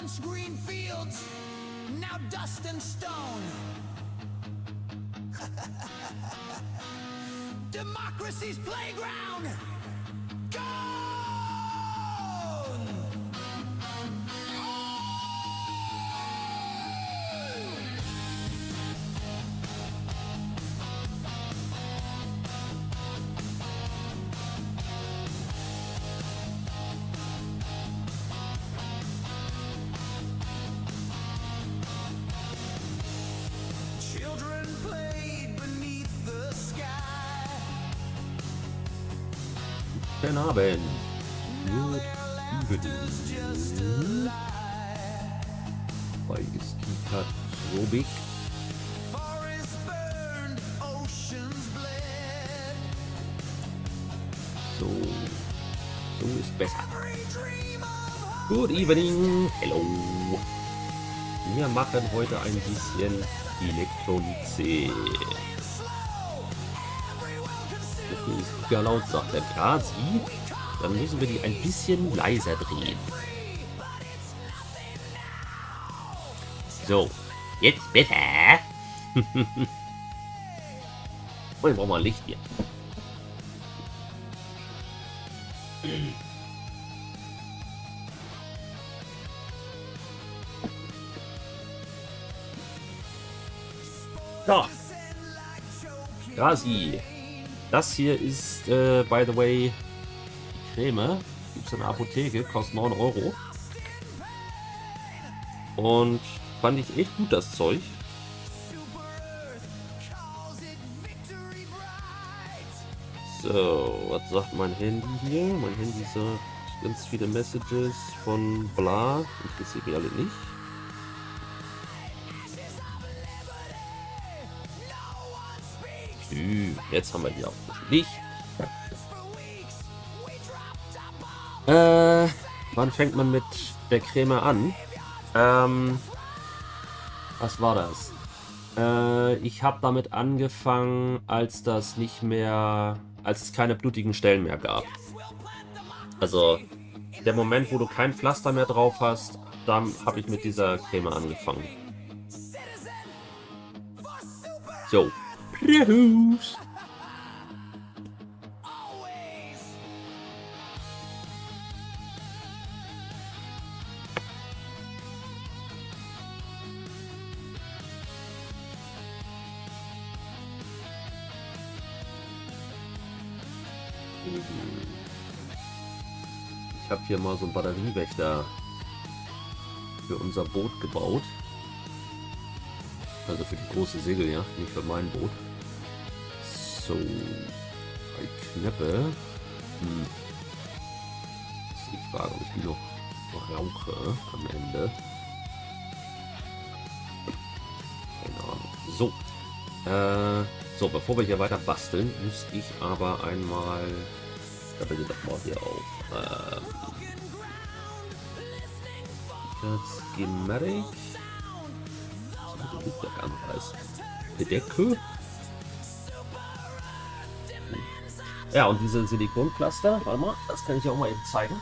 Once green fields, now dust and stone. Democracy's playground. Gone! Children played beneath the sky. Guten Abend. Bei ist die Katrobik. Forests burned, oceans bled. So ist besser. Every dream of Good evening. Hello. Wir machen heute ein bisschen Elektrolyse. Wenn ich gar laut sagt, ja, sie, dann müssen wir die ein bisschen leiser drehen. So, jetzt besser. Oh, ich brauche mal Licht hier. So. Rasi. Das hier ist, by the way, die Creme. Gibt es in der Apotheke, kostet 9 Euro. Und fand ich echt gut, das Zeug. So, was sagt mein Handy hier? Mein Handy sagt ganz viele Messages von bla. Interessiert mich alle nicht. Jetzt haben wir hier auch Licht. Wann fängt man mit der Creme an? Was war das? Ich habe damit angefangen, als es keine blutigen Stellen mehr gab. Also der Moment, wo du kein Pflaster mehr drauf hast, dann habe ich mit dieser Creme angefangen. So. Prost. Ich habe hier mal so einen Batteriewächter für unser Boot gebaut. Also für die große Segel, ja, nicht für mein Boot. So, bei Kneppe. Das ist die Frage, ob ich die noch rauche am Ende. Keine Ahnung. So. So, bevor wir hier weiter basteln, muss ich aber einmal. Da bitte doch mal hier auf. Schematic. Decke. Ja, und diese Silikonpflaster, warte mal, das kann ich auch mal eben zeigen.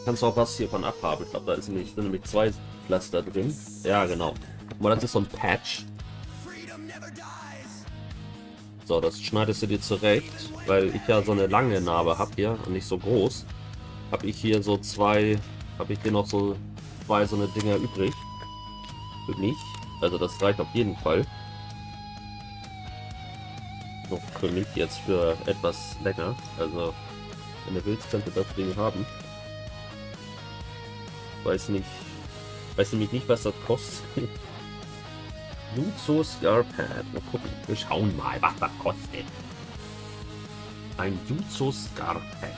Kannst du auch was hiervon abhaben. Ich glaube, da sind nämlich 2 Pflaster drin. Ja, genau. Aber das ist so ein Patch. So, das schneidest du dir zurecht, weil ich ja so eine lange Narbe habe hier und nicht so groß. Habe ich hier so habe ich hier noch so 2 so eine Dinger übrig. Für mich. Also das reicht auf jeden Fall. Noch für mich jetzt für etwas länger. Also wenn du willst, könnt ihr das Ding haben. Weiß nämlich nicht, was das kostet. Jutsu GER Pad. Mal gucken. Wir schauen mal, was das kostet. Ein Jutsu GER Pad.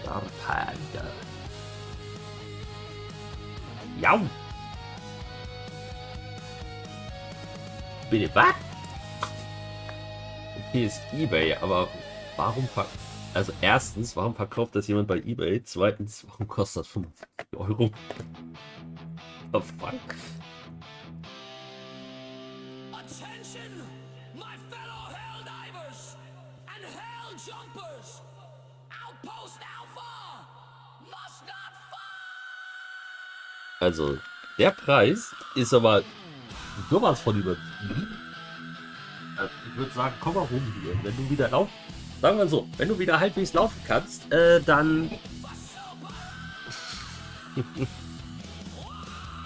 GER Pad. Ja. Bitte was? Okay, ist eBay, aber warum also erstens, warum verkauft das jemand bei eBay? Zweitens, warum kostet das 55 Euro? Oh fuck. attention, my jumpers. Outpost Alpha must not fall. Also, der Preis ist aber sowas von übertrieben. Ich würde sagen, komm mal rum hier. Wenn du wieder laufen, sagen wir so, wenn du wieder halbwegs laufen kannst, dann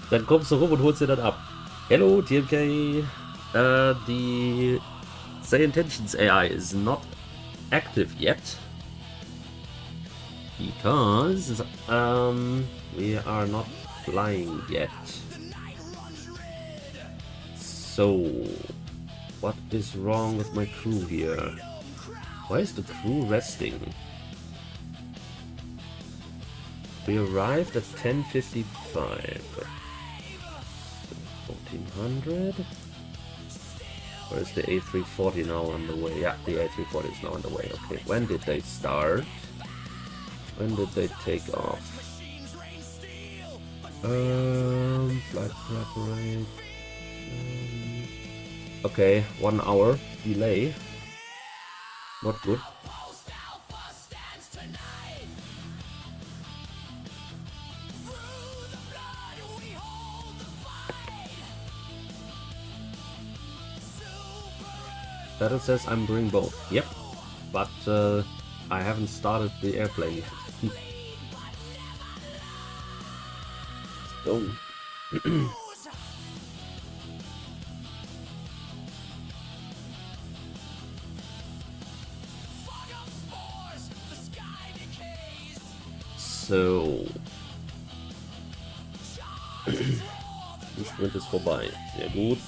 dann kommst du rum und holst dir das ab. Hello, TMK. The Say Intentions AI is not active yet because we are not flying yet. So, what is wrong with my crew here? Why is the crew resting? We arrived at 10:55. 1400. Or is the A340 now on the way? Yeah, the A340 is now on the way. Okay, when did they start? When did they take off? Flight preparation. Okay, 1 hour delay. Not good. That says I'm doing both. Yep, but I haven't started the airplane yet. So. So. Der Sprint ist vorbei. Sehr gut.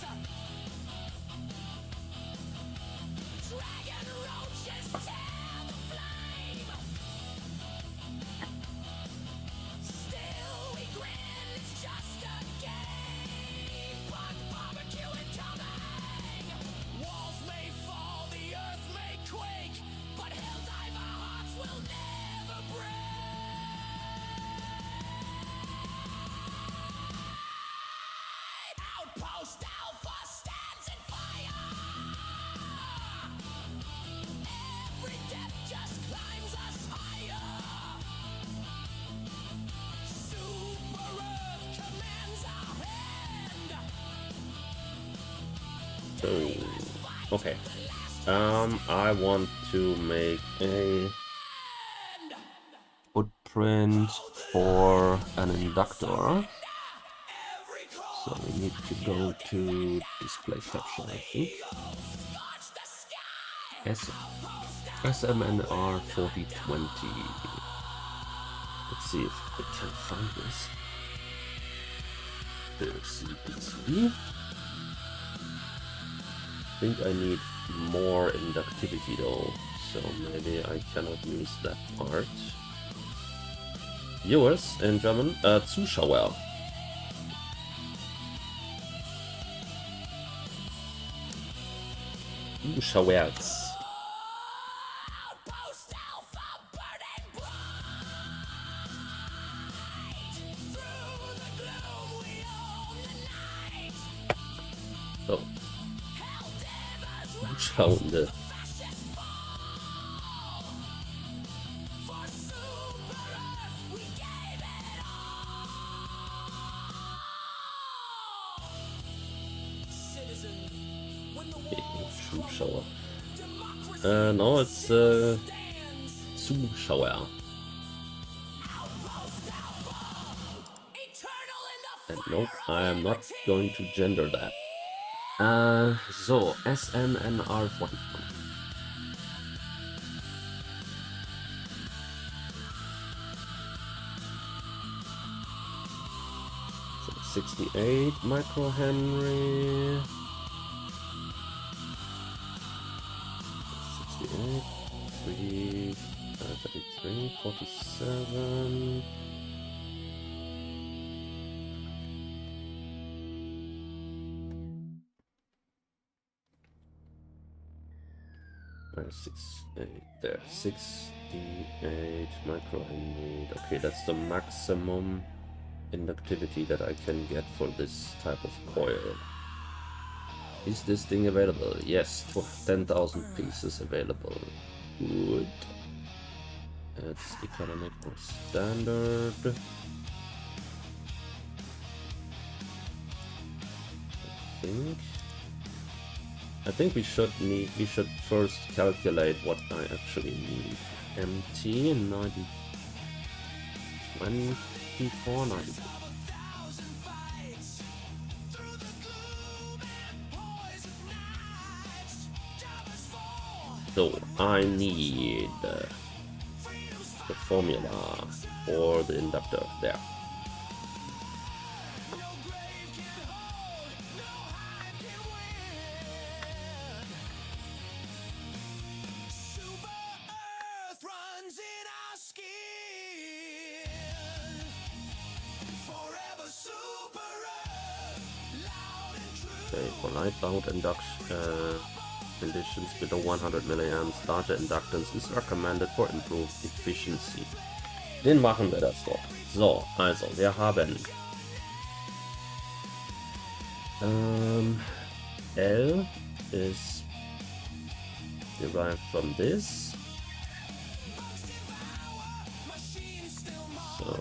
Outpost Alpha stands in fire. Every death just climbs us higher. Super Earth commands our hand. So, okay. I want to make a footprint for an inductor. So we need to go to display capture, I think. SMNR 4020. Let's see if we can find this. There's CPC. I think I need more inductivity though, so maybe I cannot use that part. Viewers in German, Zuschauer. Zuschauers. So. Zuschauende. Zuschauer. No, it's Zuschauer. And nope, I am not going to gender that. So, SNNR 41. So 68 microhenry. 68, 3, 33, 47. There, 68 microhenry. Okay, that's the maximum inductivity that I can get for this type of coil. Is this thing available? Yes, 10,000 pieces available. Good. It's economic or standard. I think we should first calculate what I actually need. MT 90 24 92. So I need the formula for the inductor there. Okay, for light load induction conditions below 100 milliamps, larger inductance is recommended for improved efficiency. Den machen wir das doch. So, also, wir haben L is derived from this. So,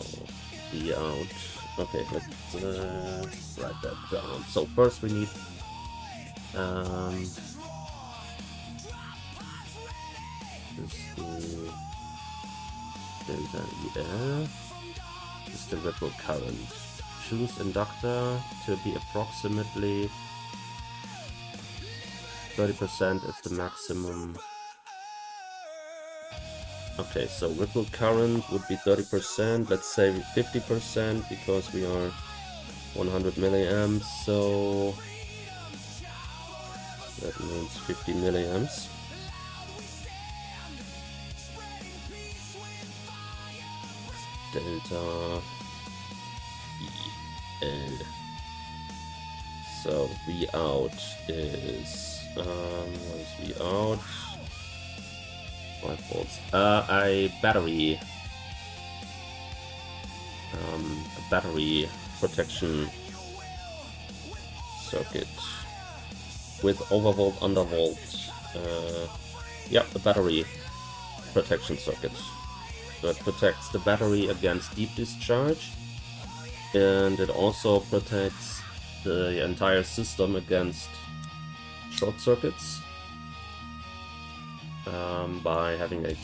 B out. Okay, let's write that down. So first we need delta EL is the ripple current. Choose inductor to be approximately 30% of the maximum. Okay, so ripple current would be 30%. Let's say 50% because we are 100 milliamps. So that means 50 milliamps. Delta EL. So V out is what is V out? 5 volts. A battery protection circuit with overvolt, undervolt. Yep, a battery protection circuit that protects the battery against deep discharge, and it also protects the entire system against short circuits by having a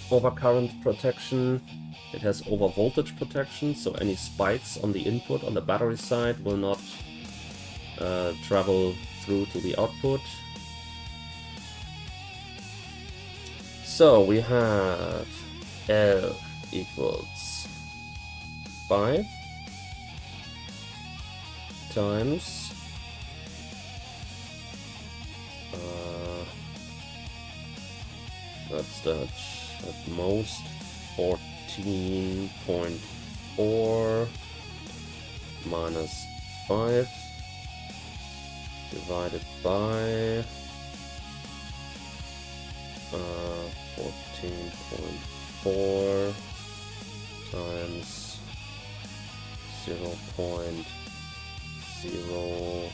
overcurrent protection. It has overvoltage protection, so any spikes on the input on the battery side will not travel through to the output. So we have L equals 5 times that's at most 14.4 minus 5 divided by 14.4 times 0.0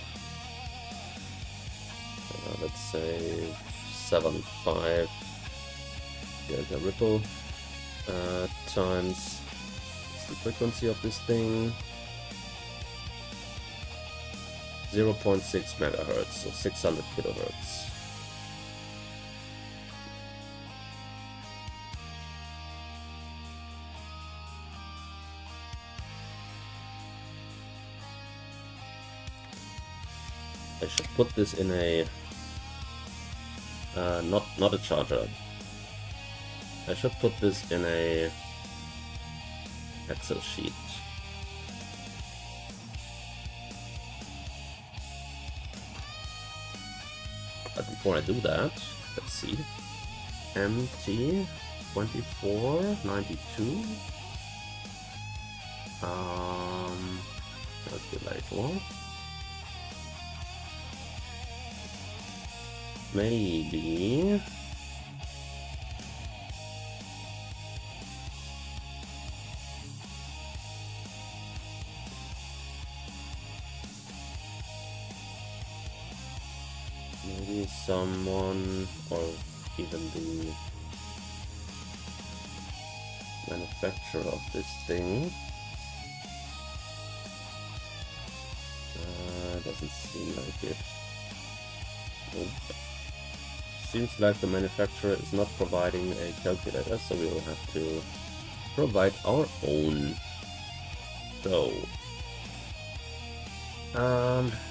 let's say 75 delta ripple times the frequency of this thing, 0.6 megahertz, so 600 kilohertz. I should put this in a not a charger. I should put this in a Excel sheet. But before I do that, let's see. MT 2492. Calculator. Maybe someone, or even the manufacturer of this thing. Doesn't seem like it. Nope. Seems like the manufacturer is not providing a calculator, so we will have to provide our own. So,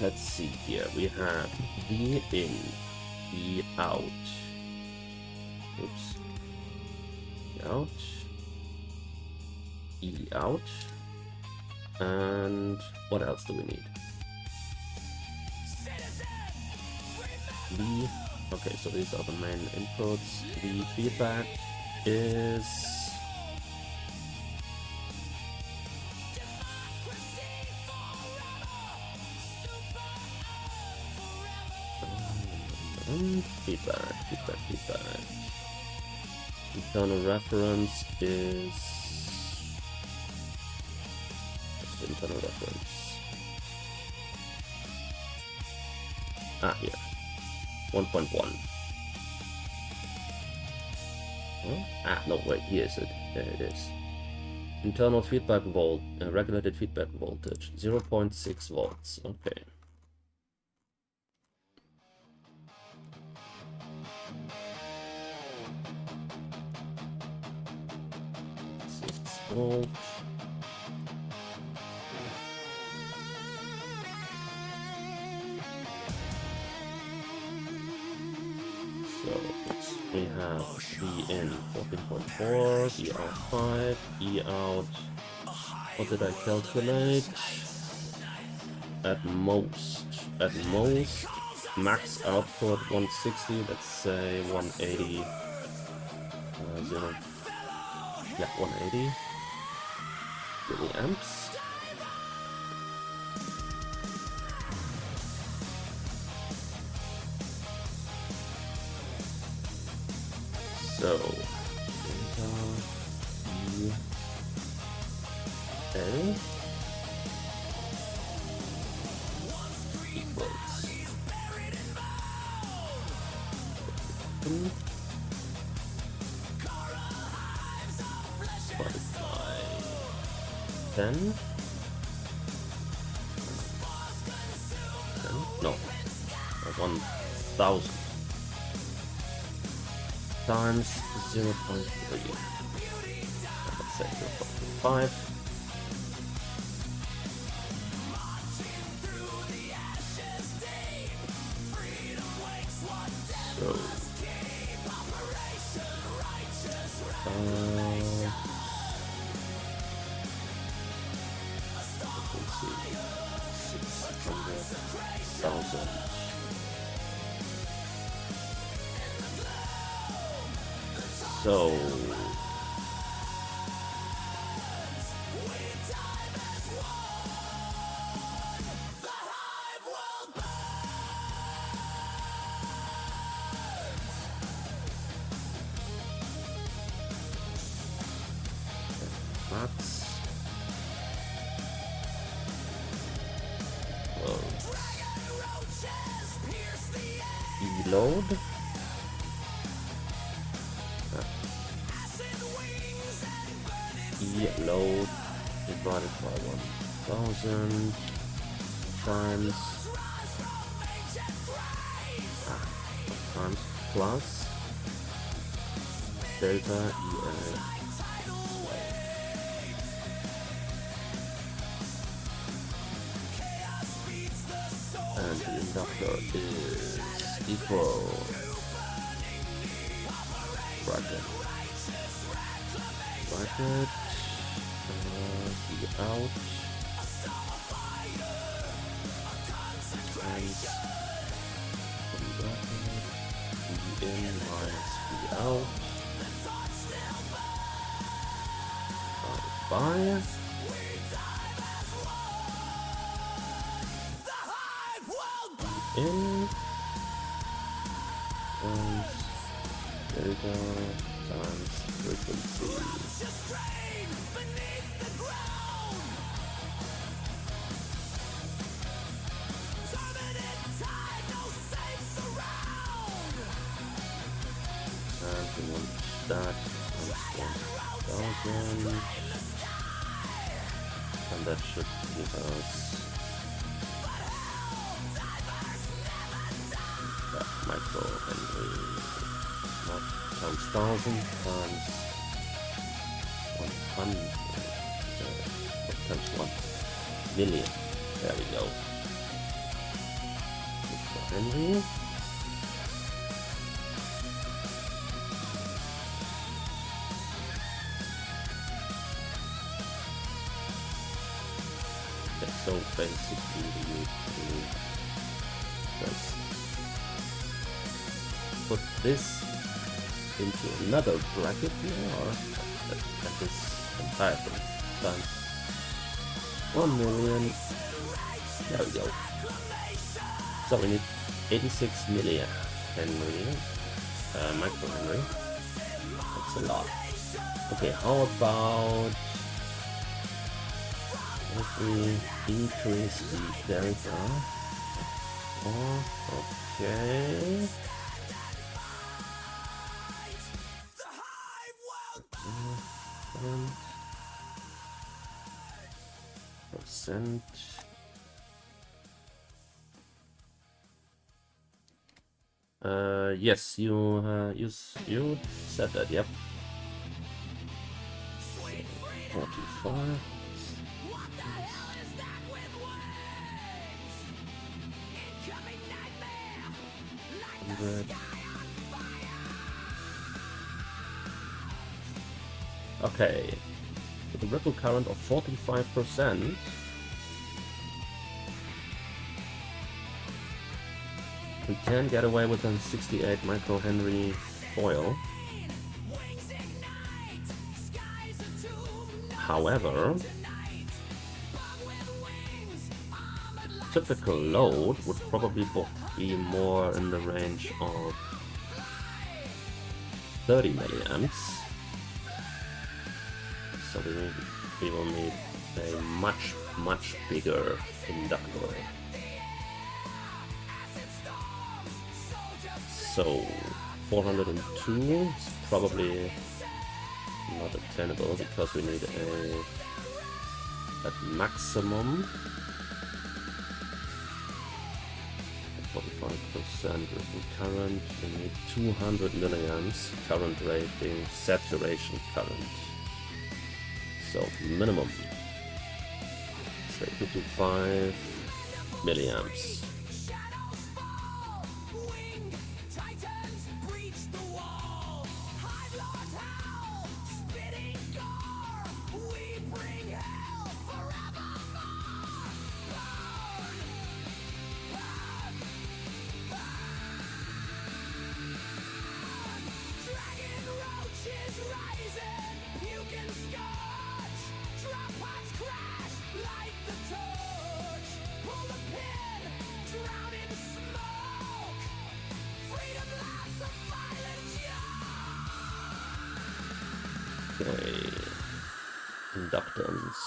let's see here. We have E in, E out. Oops. E out. E out. And what else do we need? The okay, so these are the main inputs. The feedback is feedback. Internal reference is what's the internal reference? Here. 1.1. Huh? No, wait, here is it. There it is. Internal feedback regulated feedback voltage, 0.6 volts. Okay. 6 volts. We have E in 14.4, E out 5, E out. What did I calculate? At most, max output 160. Let's say 180. 180 milliamps. So, E L equals 10. No, 1,000 times 0.3. Let's say 0.5. So let's see, 600,000. So max E load E load divided by 1,000 times plus delta EL. And the inductor is equal bracket E out times E in minus E out by in and delta times frequency. And we want that times 1,000 And that should give us microhenry, not times 1000 times 100 times 1 million. There we go. Microhenry. So basically we need to just put this into another bracket here, or at this entire thing times 1 million. There we go. So we need 86 millihenry, microhenry. That's a lot. Okay, how about if we increase the delta? Oh, okay. Percent. Yes, you said that. Yep. 45. Okay, with a ripple current of 45%, we can get away with a 68 microhenry foil. However, typical load would probably be more in the range of 30 milliamps. So we will need a much bigger inductor. So 402 is probably not attainable because we need at maximum 45% ripple current. We need 200 milliamps current rating, saturation current. So minimum, say 225 milliamps. Okay, inductance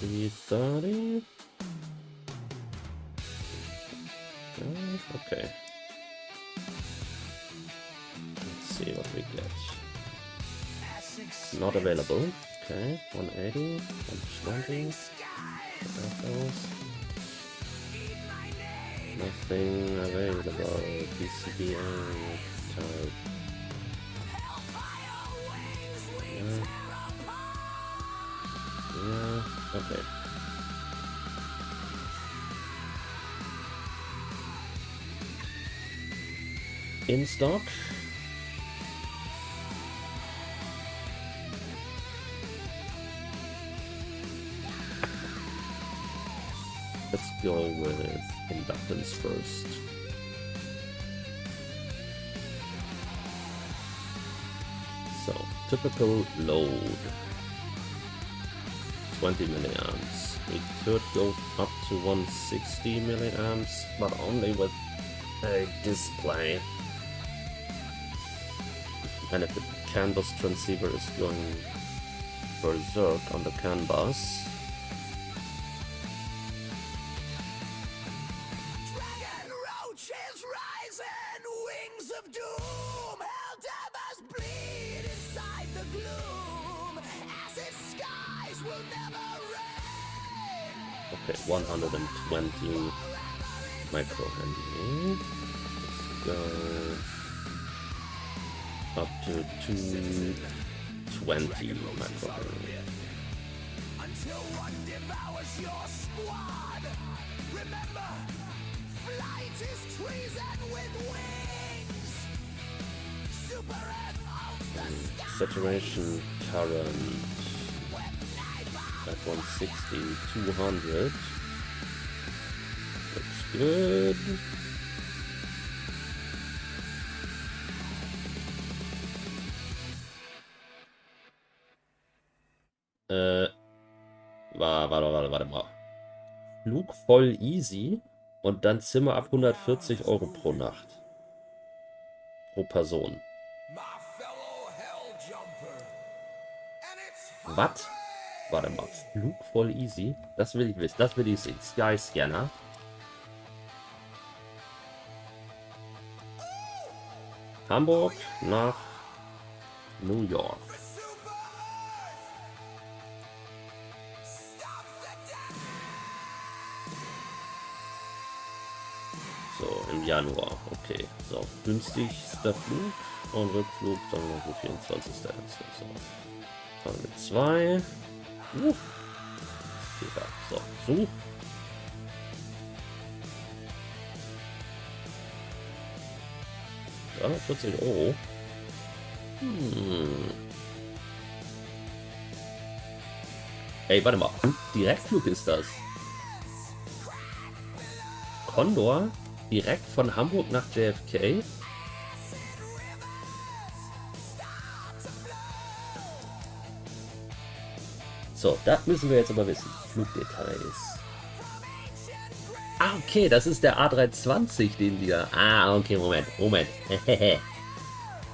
330. Okay, let's see what we get. Not available. Okay, 180, 120. Nothing available. PCBA type. Yeah, okay. In stock. Let's go with inductance first. So, typical load 20 milliamps. We could go up to 160 milliamps, but only with a display. And if the CAN bus transceiver is going berserk on the CAN bus, Okay, 120 microhenry. Let's go up to 220 microhenry. Until one devours your squad. Remember, flight is treason with wings. Super Earth owns the sky. Saturation current at 160, 200. Looks good. Warte mal. Flug voll easy und dann Zimmer ab 140 € pro Nacht. Pro Person. Was? Warte mal. Flug voll easy? Das will ich wissen. Das will ich sehen. Sky Scanner. Hamburg nach New York. So, im Januar. Okay. So, günstigster Flug und Rückflug dann noch der 24. So. Dann mit 2. So, Such. Ja, 40 €. Ey, warte mal. Direktflug ist das. Condor direkt von Hamburg nach JFK. So, das müssen wir jetzt aber wissen. Flugdetails. Ah, okay, das ist der A320, den die da... Ah, okay, Moment.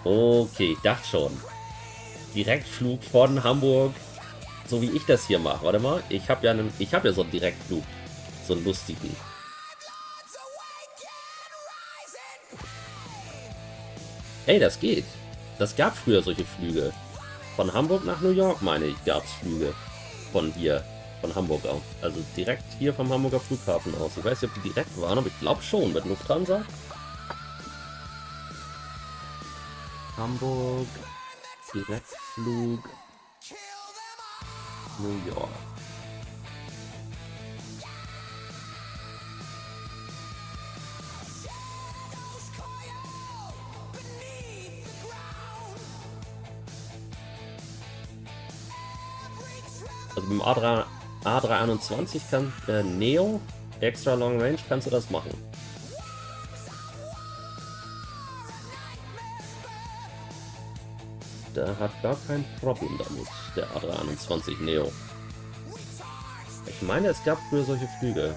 Okay, ich dachte schon. Direktflug von Hamburg, so wie ich das hier mache. Warte mal, ich habe ja so einen Direktflug. So einen lustigen. Ey, das geht. Das gab früher solche Flüge. Von Hamburg nach New York, meine ich, gab es Flüge. Von hier, von Hamburg aus. Also direkt hier vom Hamburger Flughafen aus. Ich weiß nicht, ob die direkt waren, aber ich glaube schon, mit Lufthansa. Hamburg, Direktflug, New York. Also beim A321 kann Neo Extra Long Range kannst du das machen. Der hat gar kein Problem damit, der A321 Neo. Ich meine, es gab früher solche Flüge.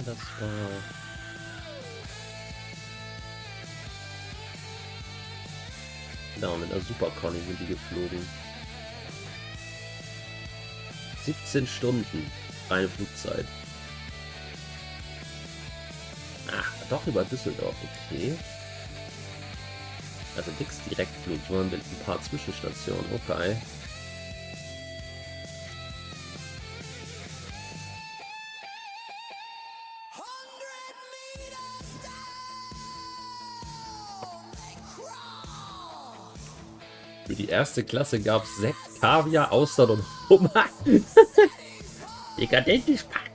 Das war... Genau, mit einer Super Conny sind die geflogen. 17 Stunden reine Flugzeit. Ach, doch über Düsseldorf, okay. Also nix Direktflug, sondern mit ein paar Zwischenstationen, okay. Für die erste Klasse gab es Sekt, Kaviar, Austern und Hummer. Dekadentisch packt.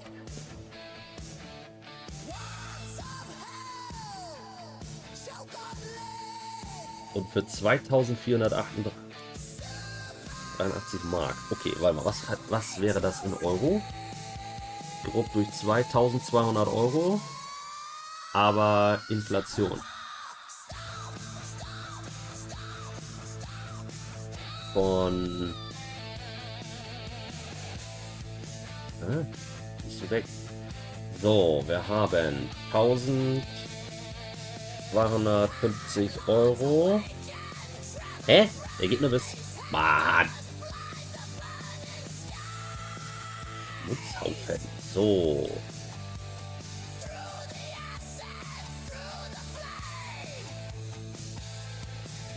Und für 2483 Mark. Okay, warte mal, was wäre das in Euro? Grob durch 2200 €. Aber Inflation. von... Bist du weg? So, wir haben 1250 Euro. Hä? Der geht nur bis... Mann! Nutzhaufen. So.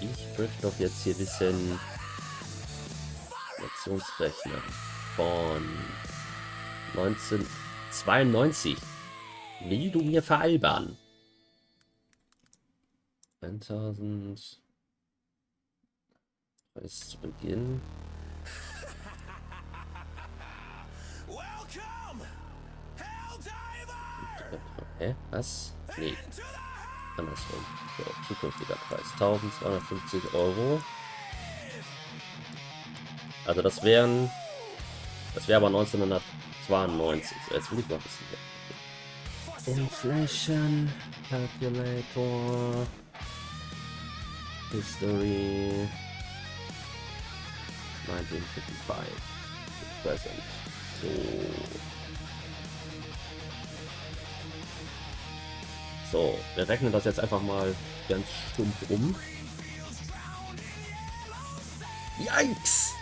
Ich möchte doch jetzt hier ein bisschen Lektionsrechner von 1992. Will du mir veralbern? 1000 Preis zu Beginn. Hä? Was? Nee. Andersrum. So, zukünftiger Preis. 1250 Euro. Also das wäre aber 1992. So, jetzt will ich mal ein bisschen hier. Inflation Calculator. History. 1955. Present. So. So, wir rechnen das jetzt einfach mal ganz stumpf um. Yikes!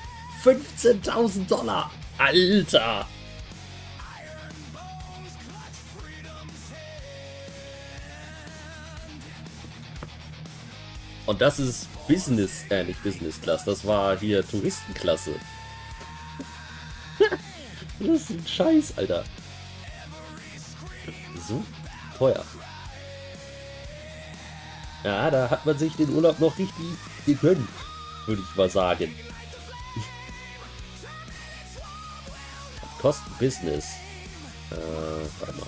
15.000 Dollar! Alter! Und das ist nicht Business Class, das war hier Touristenklasse. Das ist ein Scheiß, Alter. So teuer. Ja, da hat man sich den Urlaub noch richtig gegönnt, würde ich mal sagen. Kosten Business. Warte mal.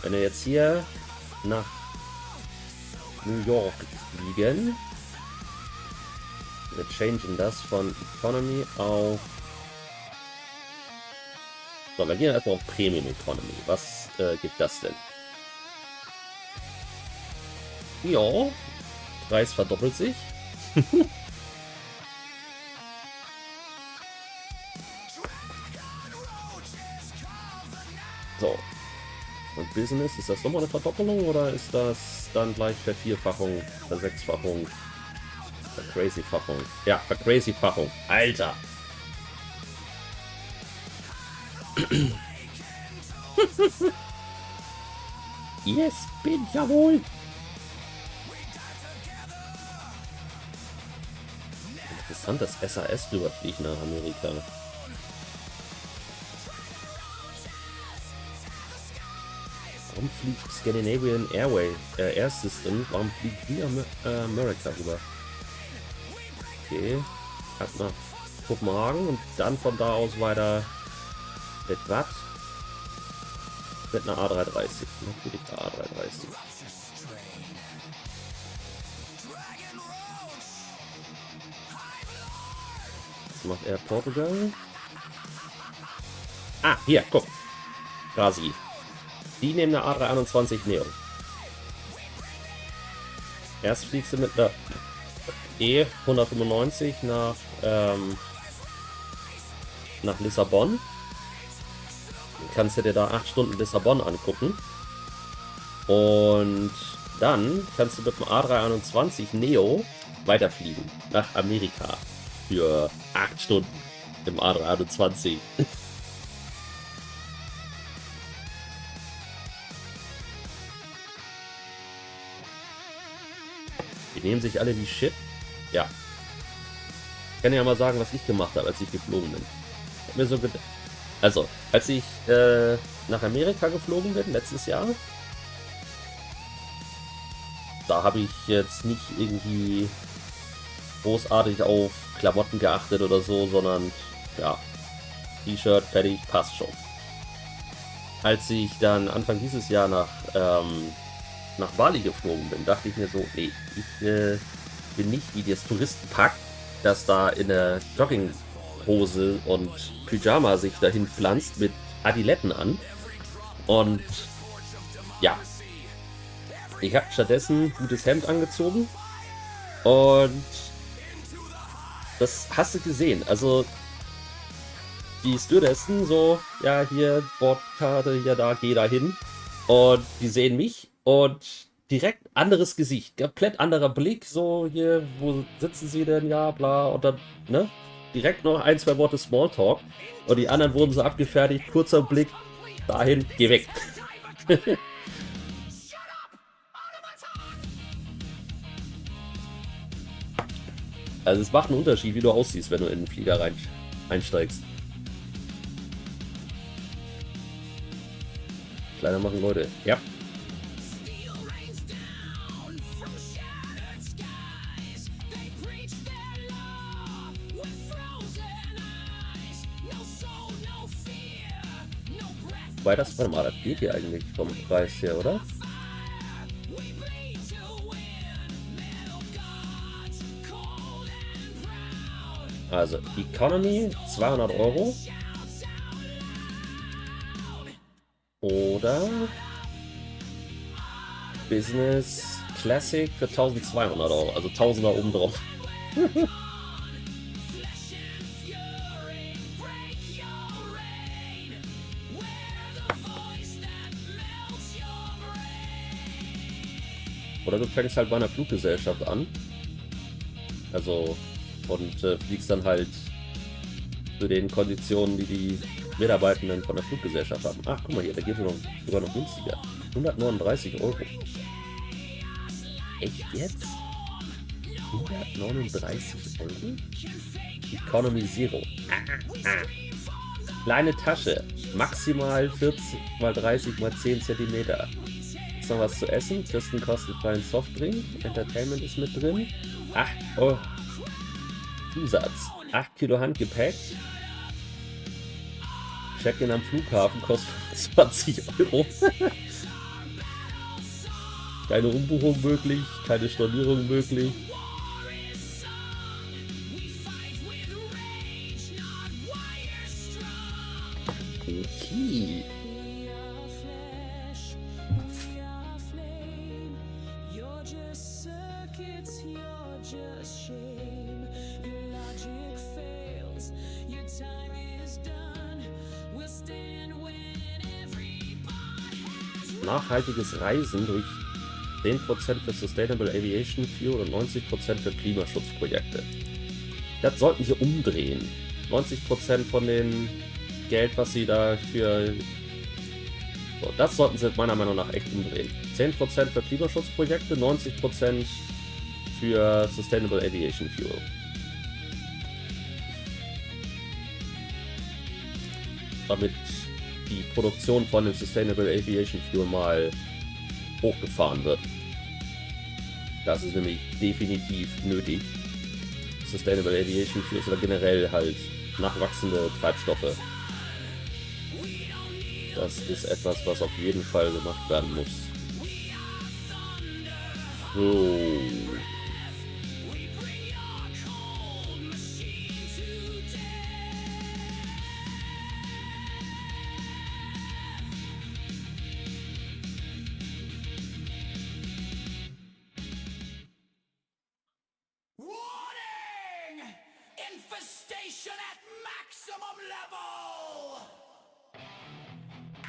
Wenn wir jetzt hier nach New York fliegen, wir changen das von Economy auf... So, wir gehen erstmal auf Premium Economy. Was gibt das denn? Ja, Preis verdoppelt sich. So. Und Business, ist das nochmal eine Verdoppelung oder ist das dann gleich Vervierfachung, Versechsfachung, Vercrazyfachung? Ja, Vercrazyfachung. Alter! Yes, bin jawohl! Interessant, dass SAS rüberfliegt nach Amerika. Warum fliegt Scandinavian Air System? Warum fliegt die Amerika rüber? Okay, ab nach Kopenhagen und dann von da aus weiter mit was? Mit einer A330. Natürlich der A330. Was macht er? Portugal? Ah, hier, guck. Brasil. Die nehmen eine A321 Neo. Erst fliegst du mit einer E195 nach Lissabon. Dann kannst du dir da 8 Stunden Lissabon angucken. Und dann kannst du mit dem A321 Neo weiterfliegen nach Amerika für 8 Stunden im A321. Die nehmen sich alle wie Shit. Ja. Ich kann ja mal sagen, was ich gemacht habe, als ich geflogen bin. Ich hab mir so gedacht, also, als ich nach Amerika geflogen bin, letztes Jahr, da habe ich jetzt nicht irgendwie großartig auf Klamotten geachtet oder so, sondern ja, T-Shirt, fertig, passt schon. Als ich dann Anfang dieses Jahr nach Bali geflogen bin, dachte ich mir so, nee, ich bin nicht wie das Touristenpack, das da in der Jogginghose und Pyjama sich dahin pflanzt mit Adiletten an. Und ja, ich habe stattdessen ein gutes Hemd angezogen und Das hast du gesehen. Also, die Stewardessen so, ja, hier, Bordkarte, ja, da, geh da hin. Und die sehen mich und direkt anderes Gesicht, komplett anderer Blick, so, hier, wo sitzen sie denn, ja, bla, und dann, ne? Direkt noch ein, zwei Worte Smalltalk. Und die anderen wurden so abgefertigt, kurzer Blick, dahin, geh weg. Also es macht einen Unterschied, wie du aussiehst, wenn du in den Flieger einsteigst. Kleiner machen Leute. Ja. Steel rains down from shattered skies. They preach their law with frozen eyes. No soul, no fear, no breath. Wobei das, warte mal, das geht hier eigentlich vom Preis her, oder? We bleed to win. Middle gods, cold and proud. Also Economy 200 Euro. Oder Business Classic für 1200 Euro. Also 1000er oben drauf. Flesh and fury, break your reign. We're the voice that melts your brain. Oder du fängst halt bei einer Fluggesellschaft an. Also, und fliegst dann halt zu den Konditionen, die die Mitarbeitenden von der Fluggesellschaft haben. Ach, guck mal hier, da geht es sogar noch günstiger. 139 Euro. Echt jetzt? 139 Euro? Economy Zero. Kleine Tasche. Maximal 40 mal 30 mal 10 cm. Ist noch was zu essen? Kriegst einen kostenfreien Softdrink. Entertainment ist mit drin. 8 Euro. Zusatz. 8 Kilo Handgepäck. Check-in am Flughafen kostet 20 Euro. Keine Umbuchung möglich, keine Stornierung möglich. Okay. We are flesh, we are flame. You're just circuits, you're just shame. Your logic fails, your time is done. We'll stand when everybody has Nachhaltiges Reisen durch 10% für Sustainable Aviation Fuel und 90% für Klimaschutzprojekte. Das sollten sie umdrehen. 90% von dem Geld, was sie dafür... So, das sollten sie meiner Meinung nach echt umdrehen. 10% für Klimaschutzprojekte, 90% für Sustainable Aviation Fuel. Damit die Produktion von dem Sustainable Aviation Fuel mal hochgefahren wird. Das ist nämlich definitiv nötig. Sustainable Aviation Fuels oder generell halt nachwachsende Treibstoffe. Das ist etwas, was auf jeden Fall gemacht werden muss. So. warning! Infestation at maximum level!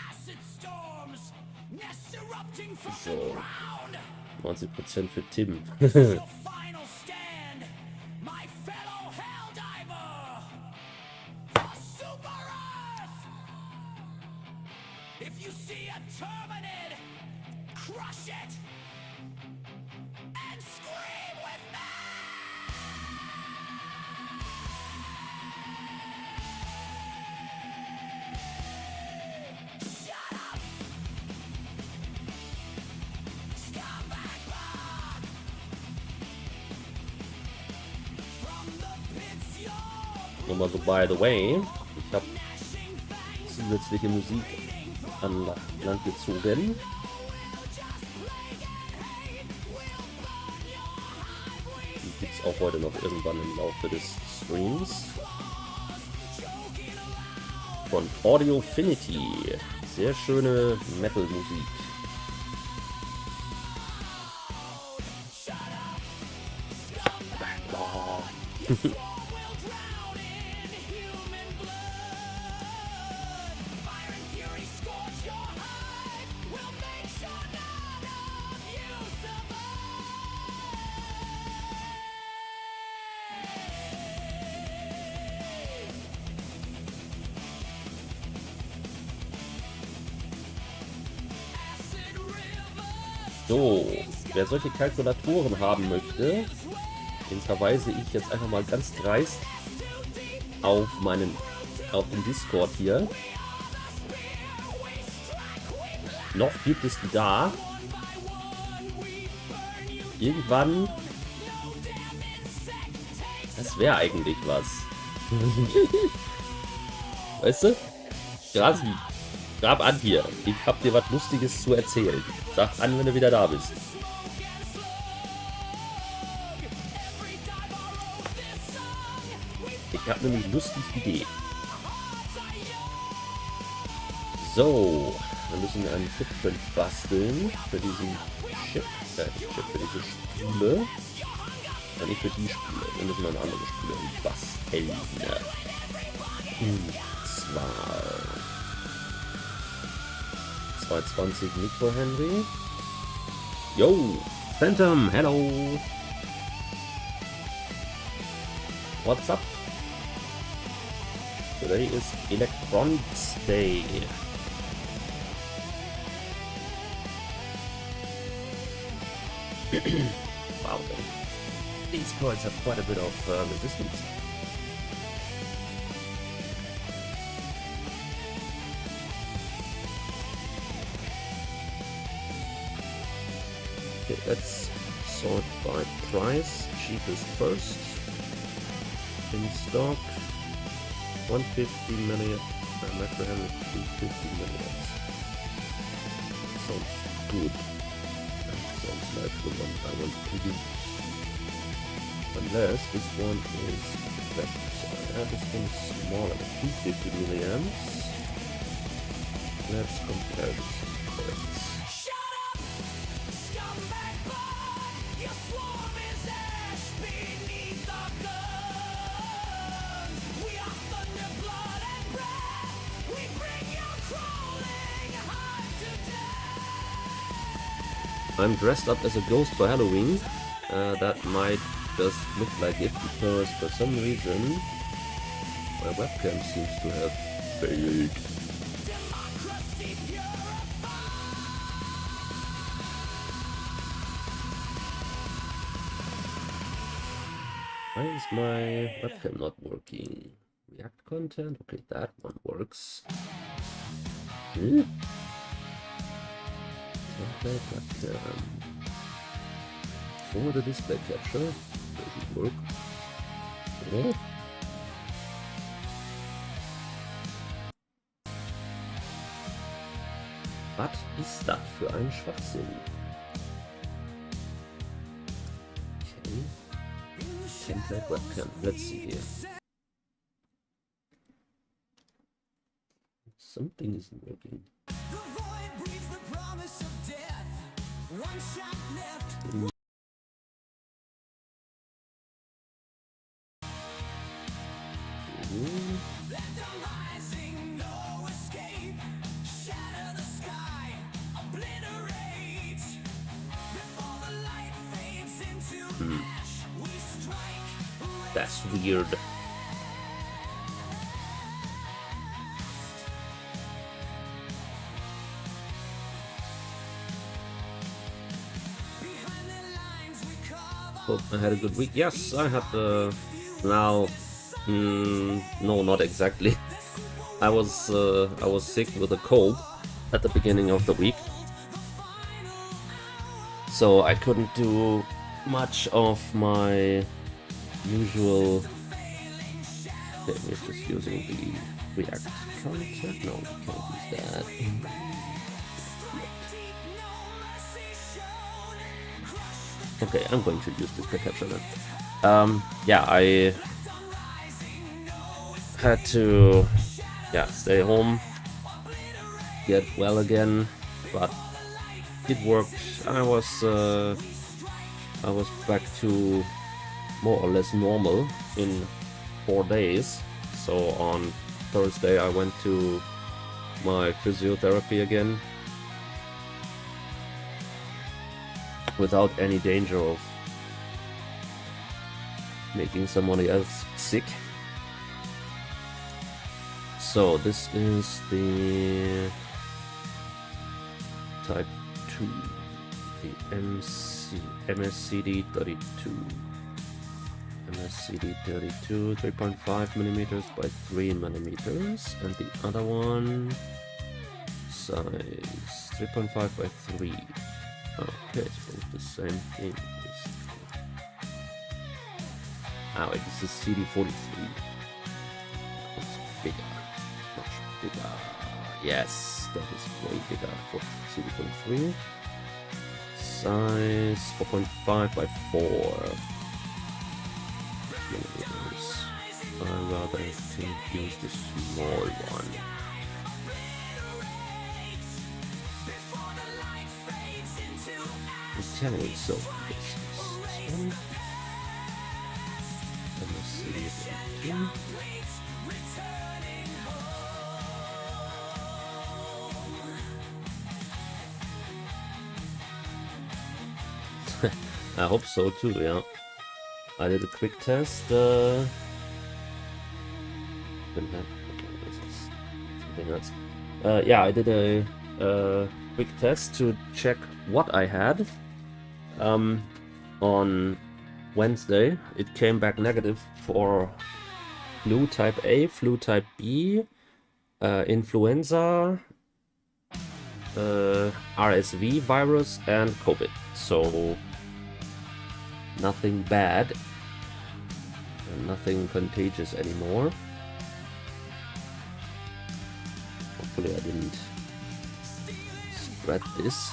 Acid storms, nests erupting from So. the ground. 90% für Tim. Your final stand, my fellow helldiver, for Super Earth. If you see a terminid, crush it and scream with me. Shut up, scumbag bug. From the pits you're Nur mal so by the way. Ich habe zusätzliche Musik an Land gezogen. Die gibt es auch heute noch irgendwann im Laufe des Streams. Von Audiofinity. Sehr schöne Metal-Musik. So, wer solche Kalkulatoren haben möchte, den verweise ich jetzt einfach mal ganz dreist auf den Discord hier. Noch gibt es die da. Irgendwann. Das wäre eigentlich was. Weißt du? Grab an hier. Ich hab dir was Lustiges zu erzählen. Sag an, wenn du wieder da bist. Ich habe nämlich eine lustige Idee. So, wir müssen einen Footprint basteln für diesen Chip, für diese Spule. Nicht für die Spule, wir müssen noch eine andere Spule basteln. Und zwar 220 Mikrohenry. Yo, Phantom, hello. What's up? Today is Electronics Day. Wow, these cards have quite a bit of resistance. Okay, let's sort by price. Cheapest first. In stock, 150 million. Macro Henry 250 million. Sounds good. Sounds like the one I want to do. Unless this one is better. So this one is smaller, 250 milliamps. Let's compare this first. I'm dressed up as a ghost for Halloween. That might just look like it because for some reason my webcam seems to have failed. Why is my webcam not working? React content? Okay, that one works. Template webcam. For the display capture, doesn't work. Oh. Was ist das für ein Schwachsinn? Okay. Template webcam. Let's see here. Something isn't working. That's weird. Hope I had a good week. Yes, I had now. No, not exactly. I was sick with a cold at the beginning of the week, so I couldn't do much of my usual. Okay, we're just using the React content. No, we can't use that. Okay, I'm going to use display capture then. Yeah, I had to stay home, get well again, but it worked. I was back to more or less normal in 4 days. So on Thursday I went to my physiotherapy again without any danger of making somebody else sick. So this is the type 2 the MSCD 32. MSCD 32, 3.5 millimeters by 3 millimeters, and the other one size 3.5 by 3. Okay, it's both the same thing. Ah, wait, this is CD43. It's bigger, much bigger. Yes, that is way bigger for CD43. Size 4.5 by 4 millimeters. I rather think use the small one. I'm telling you, so this one. Let me see it again. I hope so too, yeah. I did a quick test. Yeah, I did a quick test to check what I had. On Wednesday, it came back negative for flu type A, flu type B, influenza, RSV virus, and COVID. So nothing bad and nothing contagious anymore. Hopefully I didn't spread this.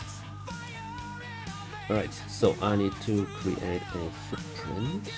Alright, so I need to create a footprint.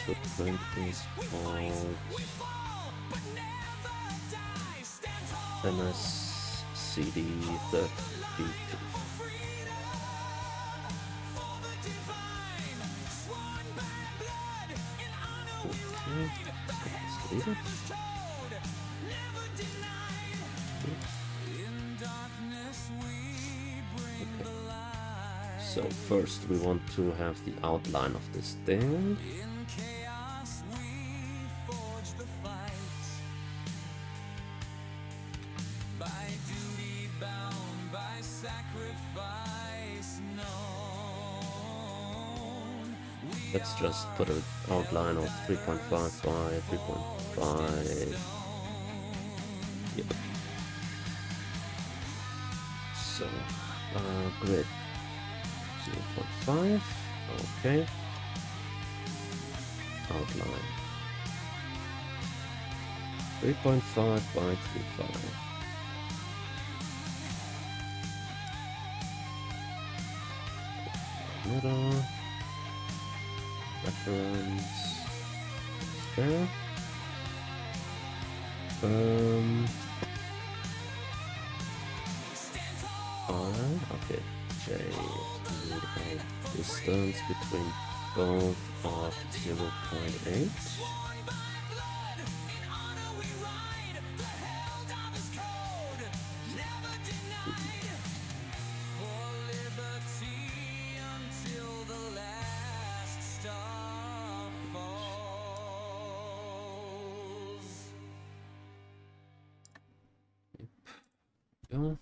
Footprint is called MSCD 32. Okay, let's delete it. Okay. So first we want to have the outline of this thing. Let's just put an outline of 3.5 by 3.5. Yep. So, grid 0.5. Okay. Outline 3.5 by 3.5. Middle. Reference there. Alright, okay. J, need a distance between both of 0.8. Go.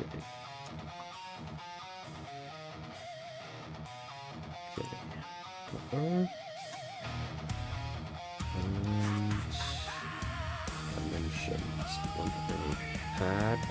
Okay. Cover. And dimensions. We want a pad.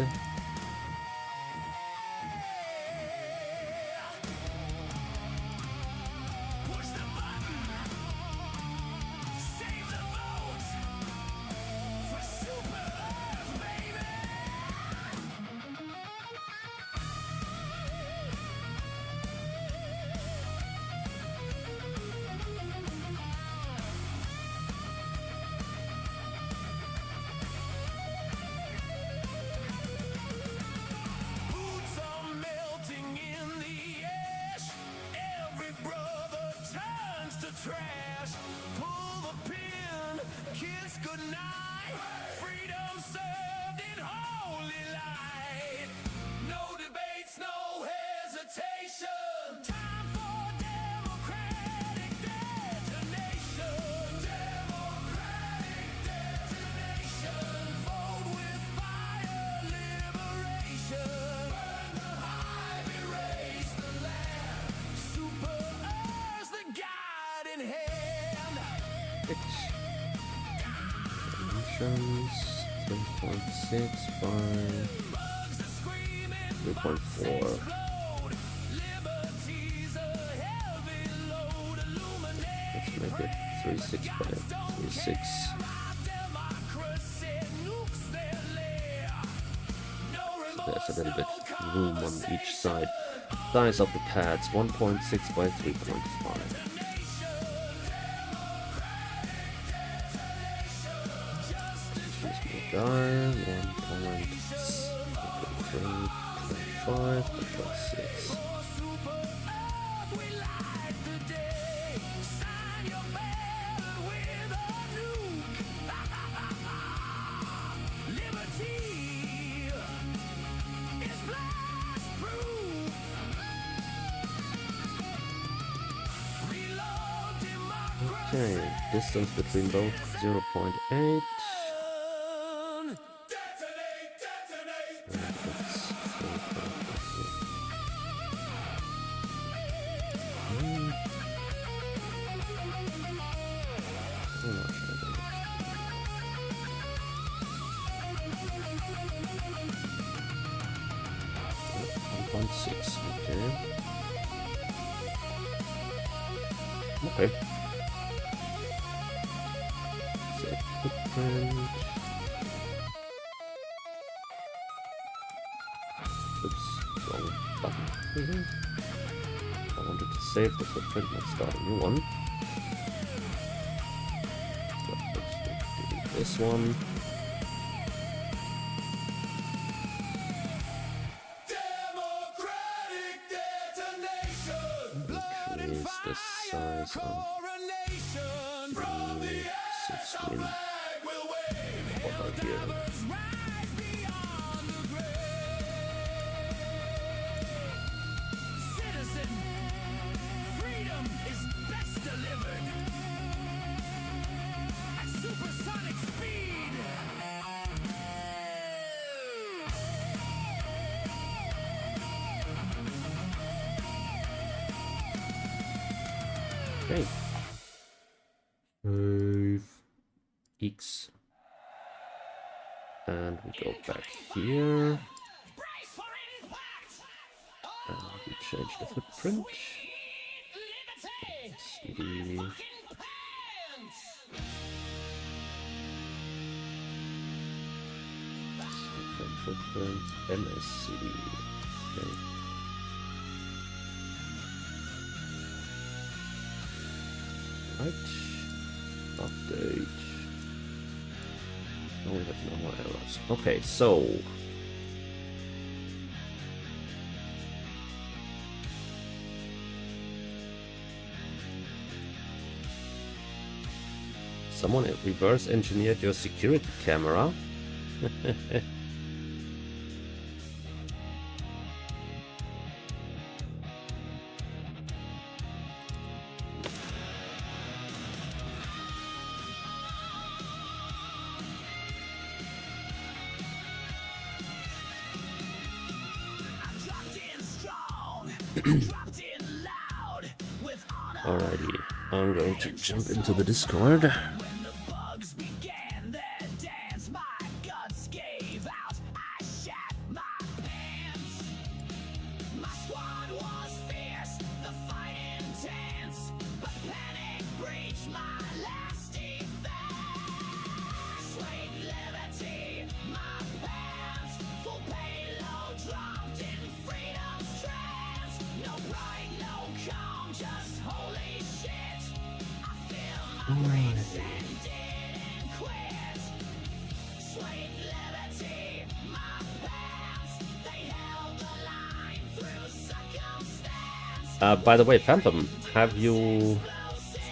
conditions. 3.6 by 3.4. Let's make it 3.6 by 3.6. There's a little bit room on each side. Size of the pads 1.6 by 3.5. Dial 1.3.5 plus 6. Okay, distance between both 0.8. Okay. Set footprint. Oops, wrong button. I wanted to save the footprint, let's start a new one. So let's delete this one. Increase the size of the 16 over here. Okay. Save X. And we go back here. And we change the footprint. CD. Footprint. MSCD. Okay. Right. Update. No, we have no more errors. Okay, so someone reverse engineered your security camera. Alrighty, I'm going to jump into the Discord. By the way, Phantom, have you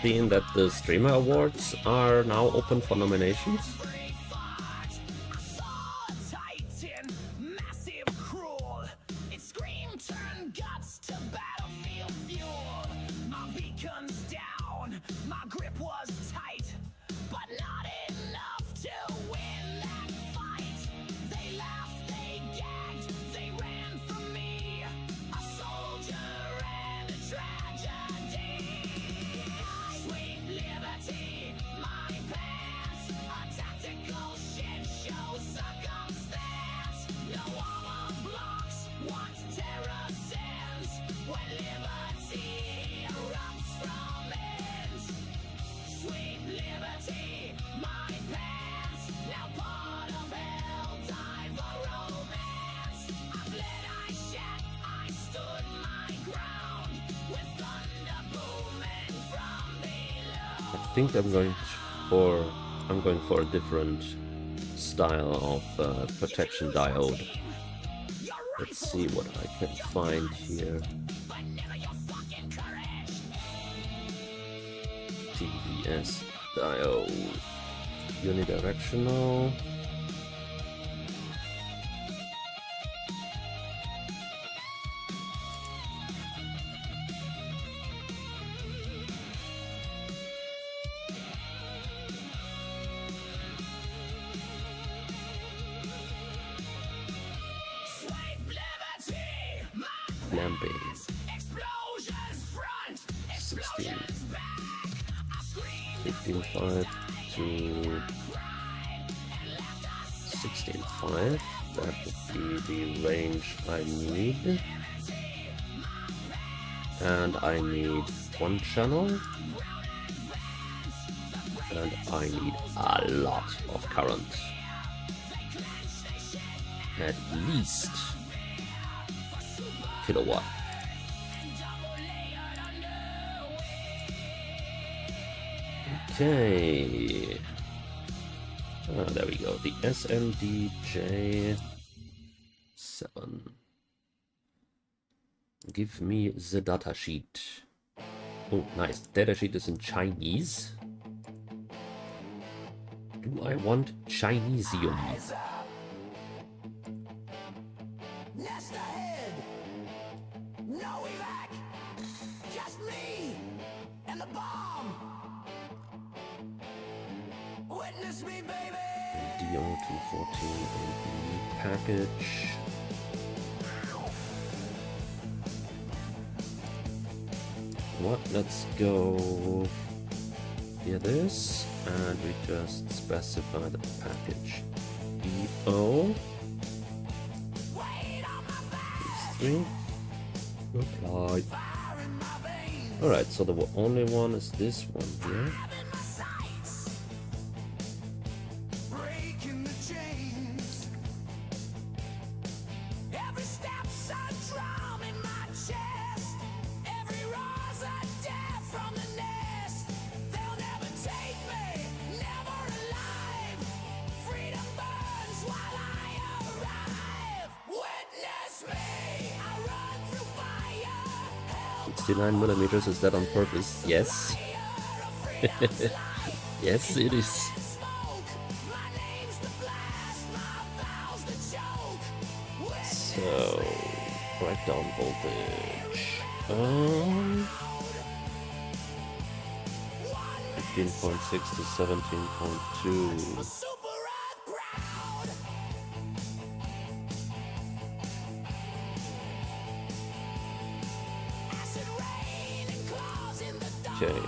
seen that the Streamer Awards are now open for nominations? think I'm going for a different style of protection diode. Let's see what I can find here. TBS diode, unidirectional. Lamping. 15.5 to 16.5. That would be the range I need. And I need one channel. And I need a lot of current. At least kilowatt. Okay. There we go. The SMDJ7. Give me the datasheet. Oh, nice. Datasheet is in Chinese. Do I want Chinesium? Nest ahead. No evac. Just me and the bomb. Witness me, baby. DO214 AB package. What? Let's go here this, and we just specify the package. EO. These three. Apply. Alright, so the only one is this one here. $69mm, is that on purpose? Yes. Yes, it is. So, breakdown voltage. 15.6 to 17.2. Okay.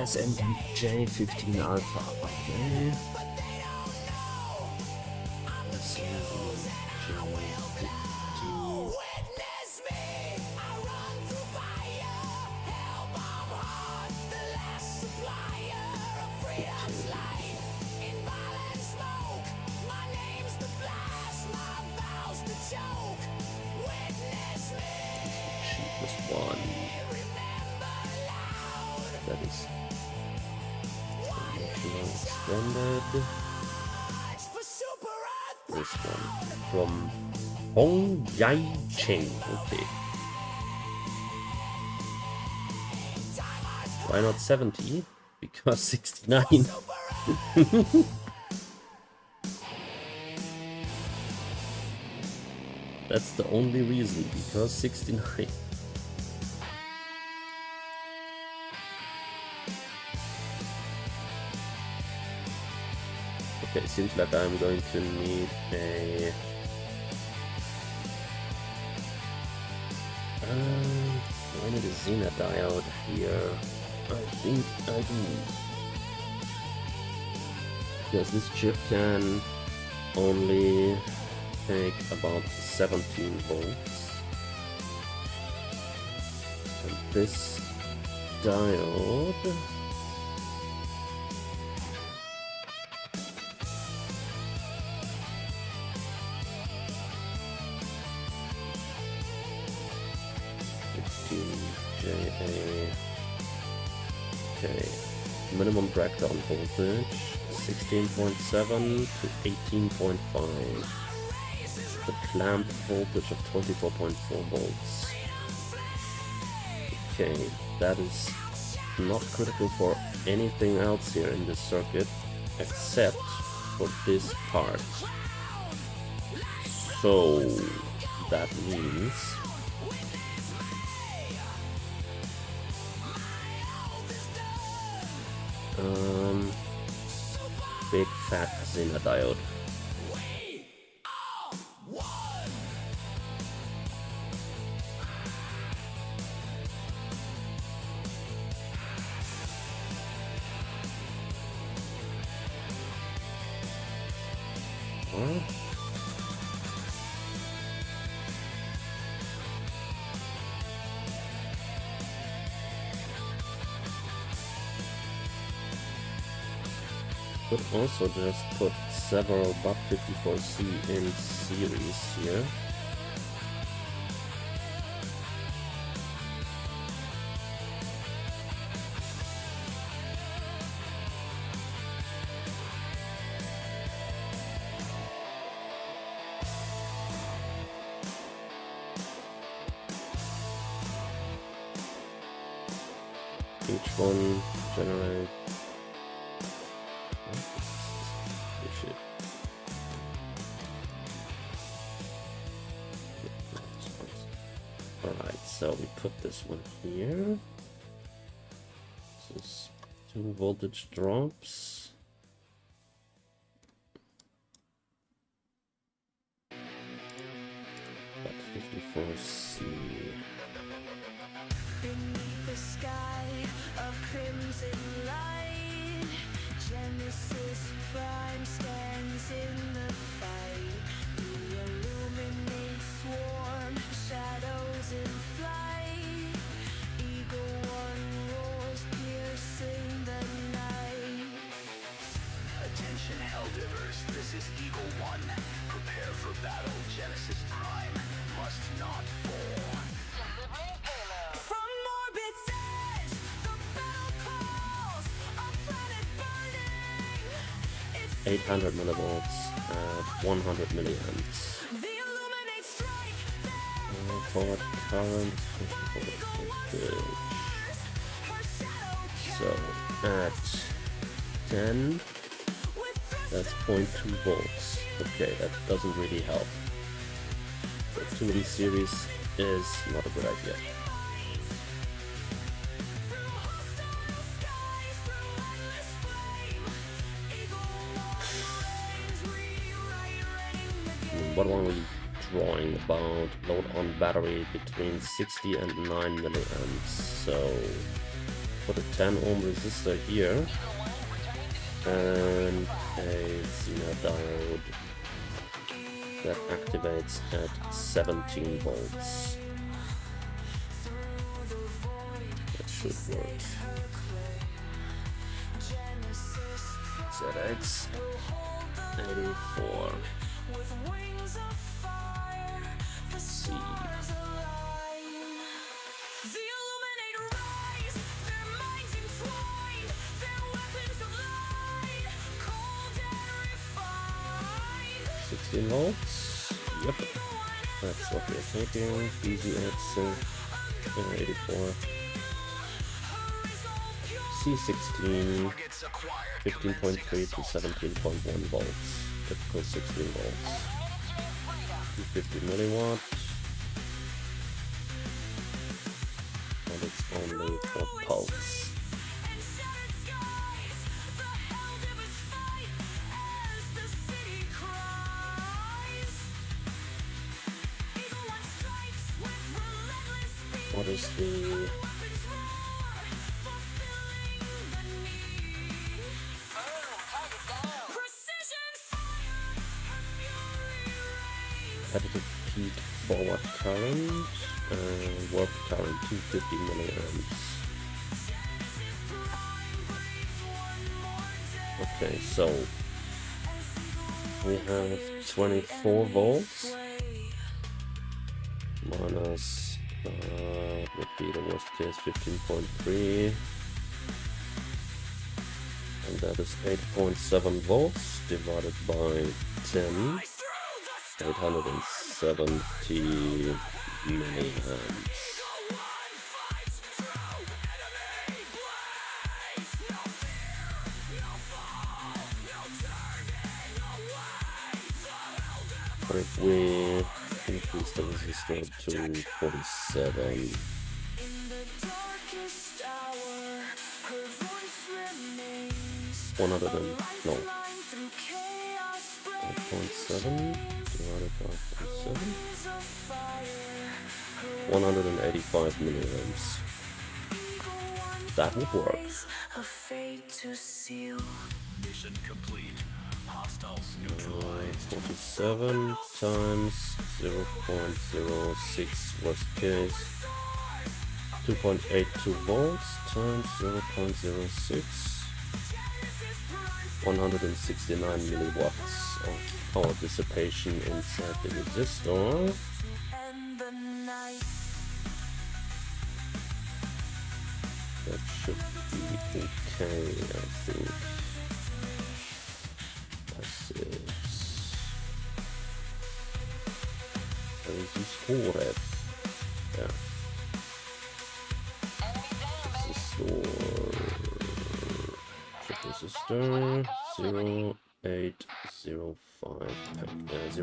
SMDJ 15 alpha. Okay. That is extended. This one from Hong Yai Cheng. Okay. Why not 70? Because 69. That's the only reason, because 69. Okay, seems like I'm going to need a... I need a Xena diode here. I think I do. Because this chip can only take about 17 volts. And this diode... Okay, minimum breakdown voltage 16.7 to 18.5. The clamp voltage of 24.4 volts. Okay, that is not critical for anything else here in this circuit except for this part. So that means big fat Zener diode. Huh? Could also just put several Buck 54C in series here. Each one generate. Shit. Alright, so we put this one here. This is 2 voltage drops. But 54C. Beneath the sky of crimson light, Genesis Prime stands in the fight. The illuminate swarm, shadows in flight. Eagle One roars, piercing the night. Attention Helldivers, this is Eagle One. Prepare for battle. Genesis Prime must not fall. From orbit's edge, the battle calls, a planet burning. It's 800 millivolts at 100 milliamps. the illuminate strike. Forward current. Okay. Her shadow So at 10, that's 0.2 volts. Okay, that doesn't really help. So too many series is not a good idea. What are we drawing about? Load on battery between 60 and 9 milliamps. So put a 10 ohm resistor here and a Zener diode that activates at 17 volts. That should work. ZX 84. C. The illuminate rise, their minds entwined, their weapons of light, cold and refined. 16 volts. Yep. That's what we're taking. BZX 84. C16 15.3 to 17.1 volts. Typical 16 volts. 250 milliwatt. And it's only for pulse. And shattered skies, the Helldivers fight as the city cries. Eagle One strikes with relentless speed. What is the Weapons roar, fulfilling the need. Precision fire, her fury reigns. competitive peak forward current? Warp current 250 milliamps. Okay, so we have 24 volts minus would be the worst case 15.3. and that is 8.7 volts divided by 10, 870 milliamps. But if we increase the resistor to 47, 100 and, no, 8.7 divided by 47, 185 milliamps. That would work. Mission complete. Hostiles neutralized. 47 times 0.06 worst case, 2.82 volts times 0.06, 169 milliwatts of power dissipation inside the resistor. That should be okay, I think. Resistor. Ja. Resistor 0805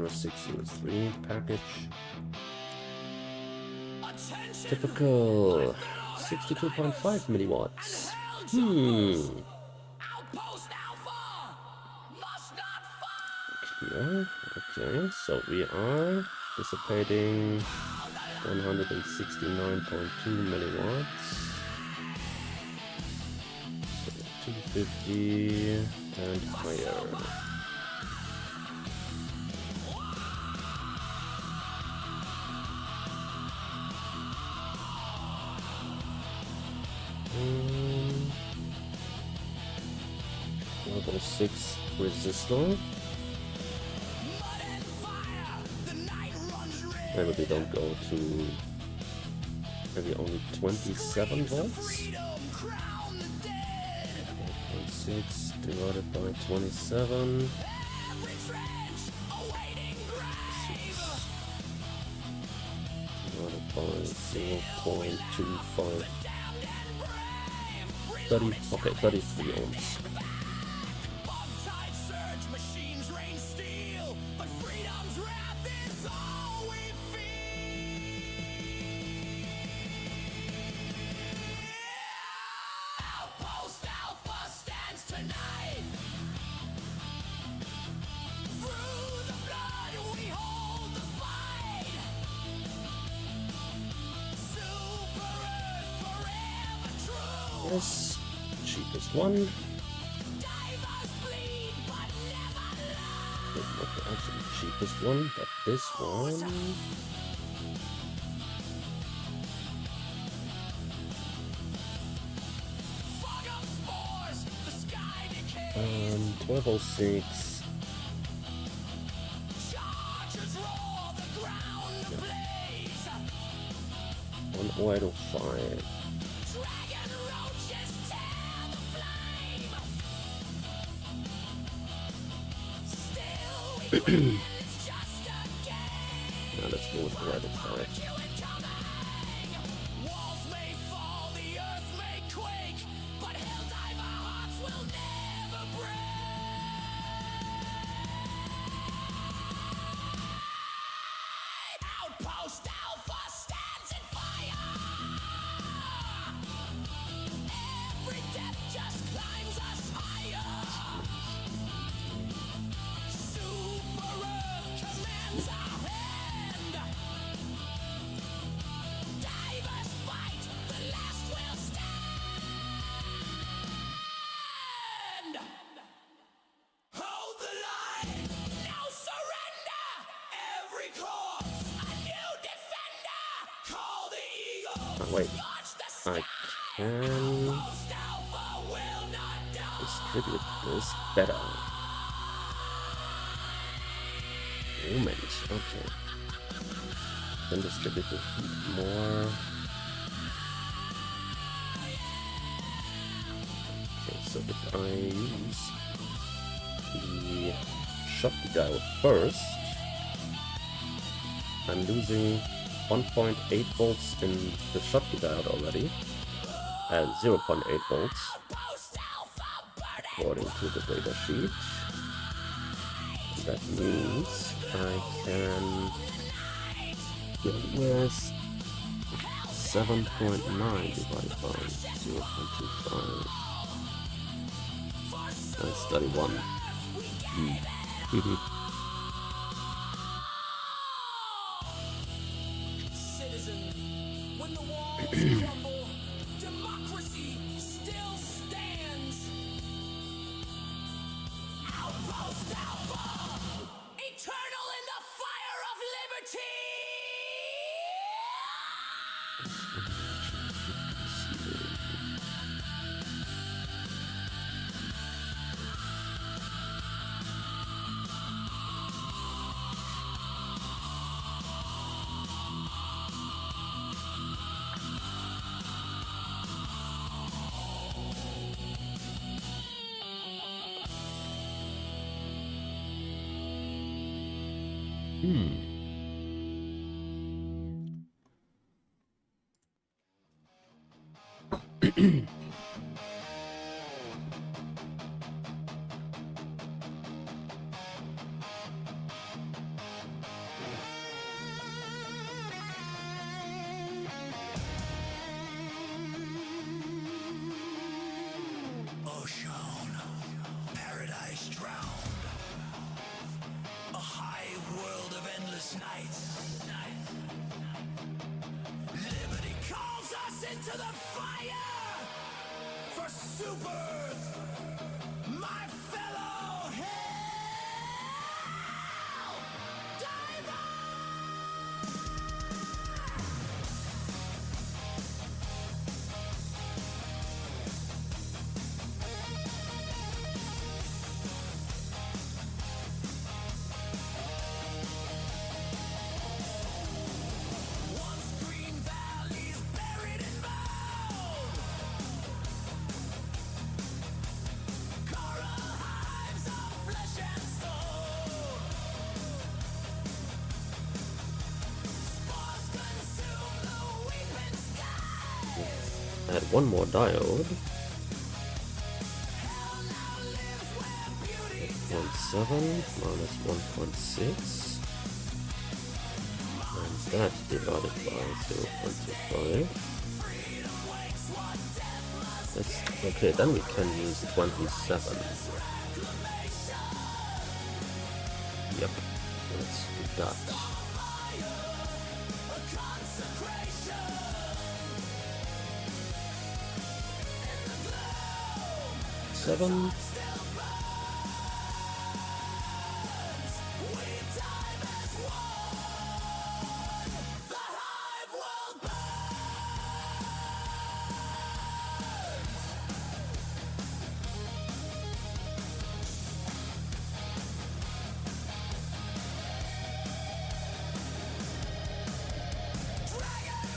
0603 package. Typical 62.5 milliwatts. Yeah, okay, so we are dissipating 169.2 milliwatts. So 250 and higher. Level 6 resistor. Maybe we don't go to maybe only 27 volts. 8.6 divided by 27. 6 divided by 0.25. 30, okay, 33 ohms. Yes, cheapest one. Not the absolute cheapest one, but this one. And 1206. Yeah. 10805. Now let's go with the right side. Wait, I can distribute this better. Moment, okay. Then distribute the heat more. Okay, So if I use the Schottky diode first, I'm losing 1.8 volts in the Schottky diode already, and 0.8 volts according to the data sheet. That means I can go with 7.9 divided by 0.25. That's 31. Citizen, when the walls crumble, democracy still stands. Outpost Alpha, eternal in the fire of liberty. Ocean, paradise drowned. A high world of endless nights. Liberty calls us into the fire for super, my fellow hell diver. Once green valleys buried in bone, coral hives of flesh and stone. Spores consume the weeping skies. Add one more diode. Hell now lives where beauty 0.7 minus 1.6. And that divided by 0.25. That's okay, then we can use 27. Yep, let's do that. Seven.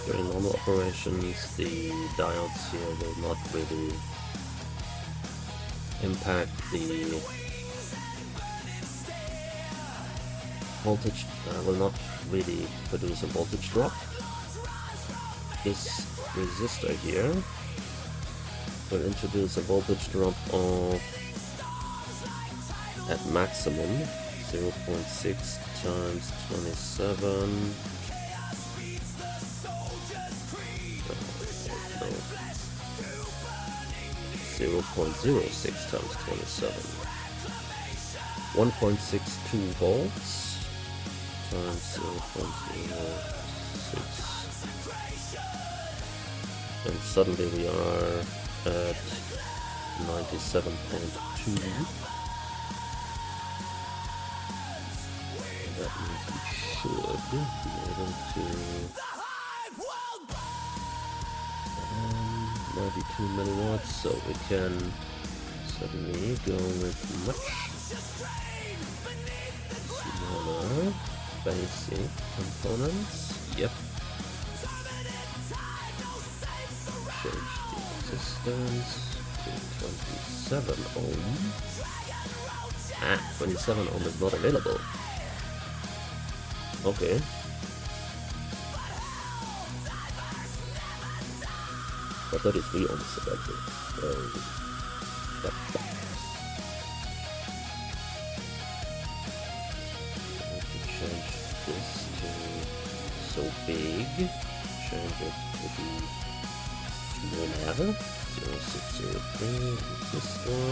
During normal operations, the diodes here will not really impact the voltage, will not really produce a voltage drop. This resistor here will introduce a voltage drop of, at maximum, 0.6 times 27. 0.06 times 27. 1.62 volts times 0.06. And suddenly we are at 97.2. That means we should be able to 92 milliwatts, so we can suddenly go with much smaller basic components. Yep. Change the resistance. 27 ohm. 27 ohm is not available. Okay. But 33 ohm is available. Yep. Change this to so big. Change it to be smaller. 0603 resistor.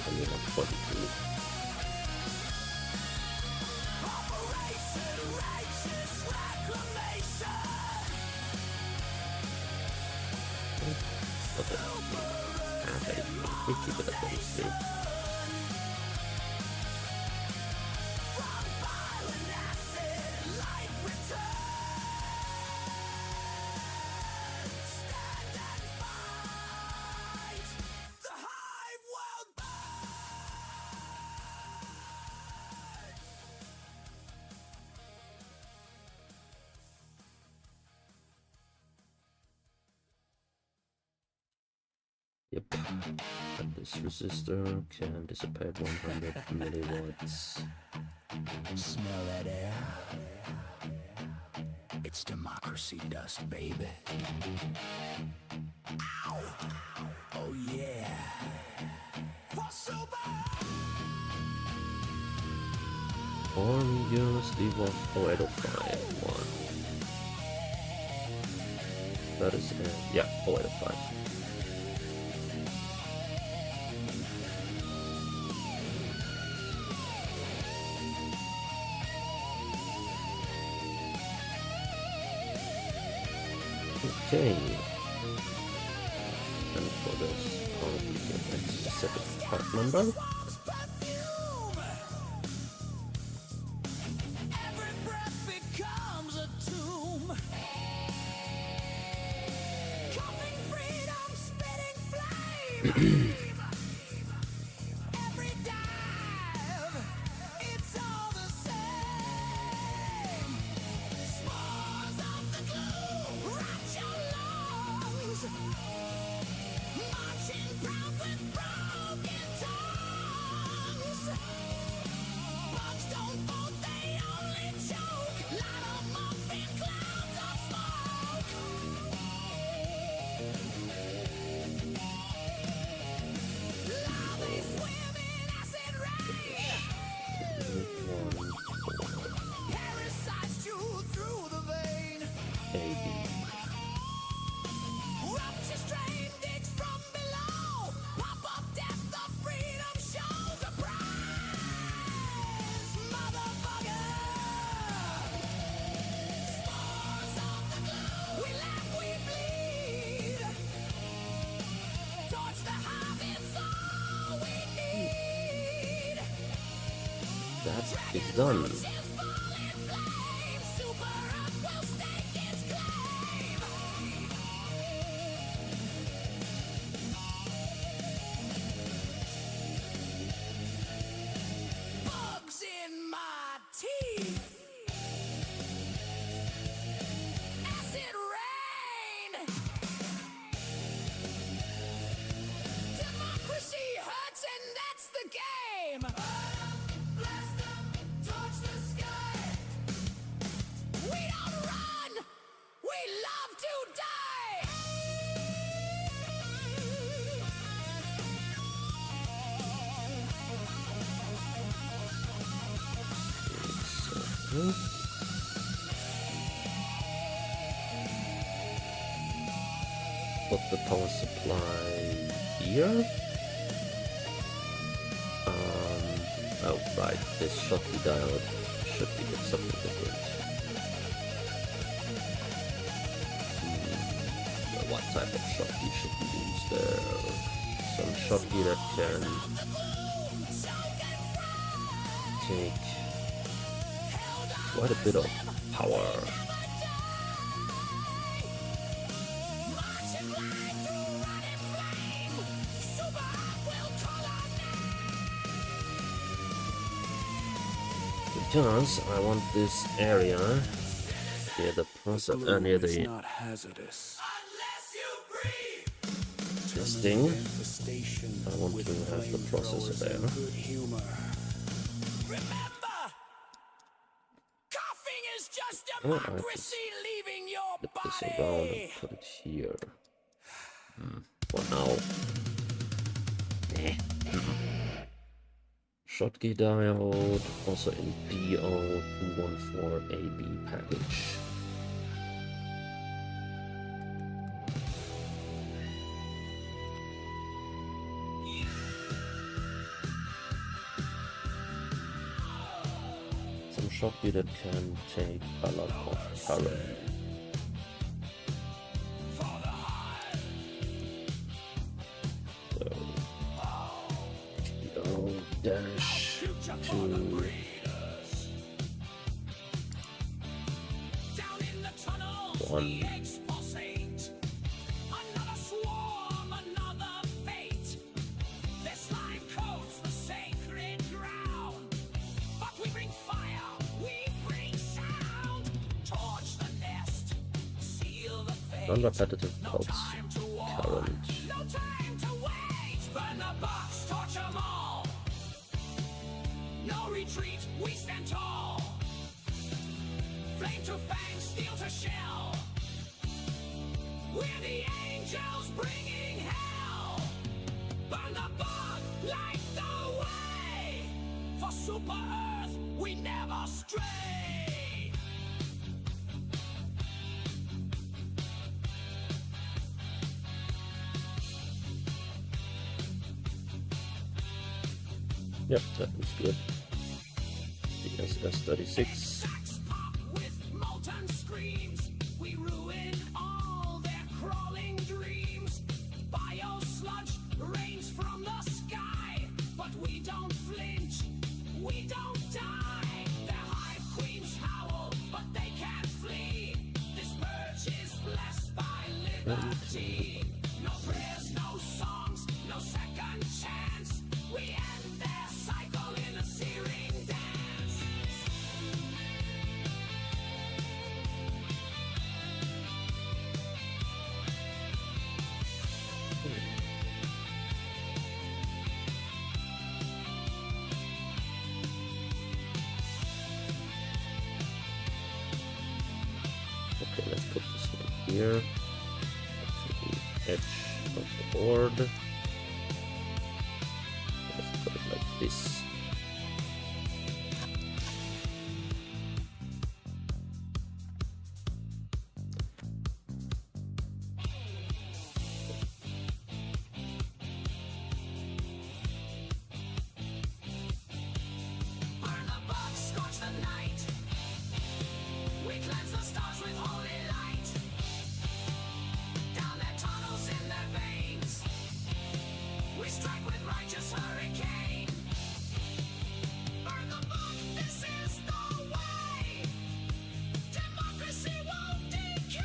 And we have 22. Okay. We keep it at 33. Yep. And this resistor can dissipate 100 milliwatts. Smell that air? It's democracy dust, baby. Ow! Oh yeah. For super! Or we use the 0805 one. That is yeah, 0805. Okay. And for this part we get a specific part number. That is done. Bugs in my teeth. Acid rain. Democracy hurts, and that's the game. Blast them, torch the sky. We don't run. We love to die. Put the power supply here. Oh right, this Schottky diode should be something different. Well, what type of Schottky should we use there? Some Schottky that can take quite a bit of power. because I want this area near the process, near the not hazardous. Unless you breathe. this thing. Infestation I want with to have the processor flamethrowers there. and good humor. Remember, coughing is just Oh, I democracy leaving your flip this around and body. put it here. For now. Schottky diode, also in DO214AB package. Some Schottky that can take a lot of current. So, go dash to Down in the tunnels, one. the eggs pulsate. Another swarm, another fate. Their slime coats the sacred ground. But we bring fire, we bring sound. Torch the nest, seal the fate. Non-repetitive pulse Time to war, current. no time to wait. Burn the box, torch them all. No retreat, we stand tall. Flame to fang, steel to shell. We're the angels bringing hell. Burn the bug, light the way. For Super Earth, we never stray. Yep, that was good. DSS-36. Sacks pop with molten screams. We ruin all their crawling dreams. Bio sludge rains from the sky, but we don't flinch, we don't die. Their hive queens howl, but they can't flee. This purge is blessed by liberty. No prayers, no songs, no second chance. We end their cycle in a searing dance. Okay, let's put this one here to the edge of the board. Let's put it like this. Burn the bugs, scorch the night. We cleanse the stars with holy light. Down their tunnels in their veins. We strike with righteous hurricane. Burn the bug, this is the way. Democracy won't decay.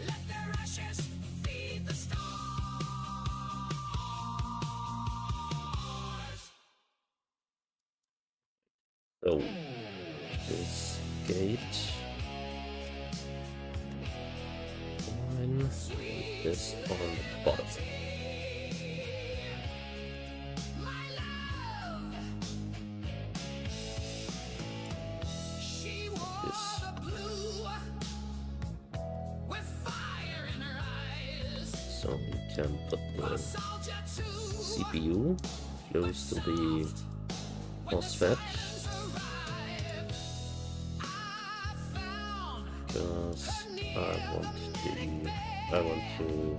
Let their ashes feed the stars. So, this gate. One, with this on the bottom. My love, she wore This. the blue with fire in her eyes. So we can put A the soldier too. CPU close to the MOSFET. Because I want to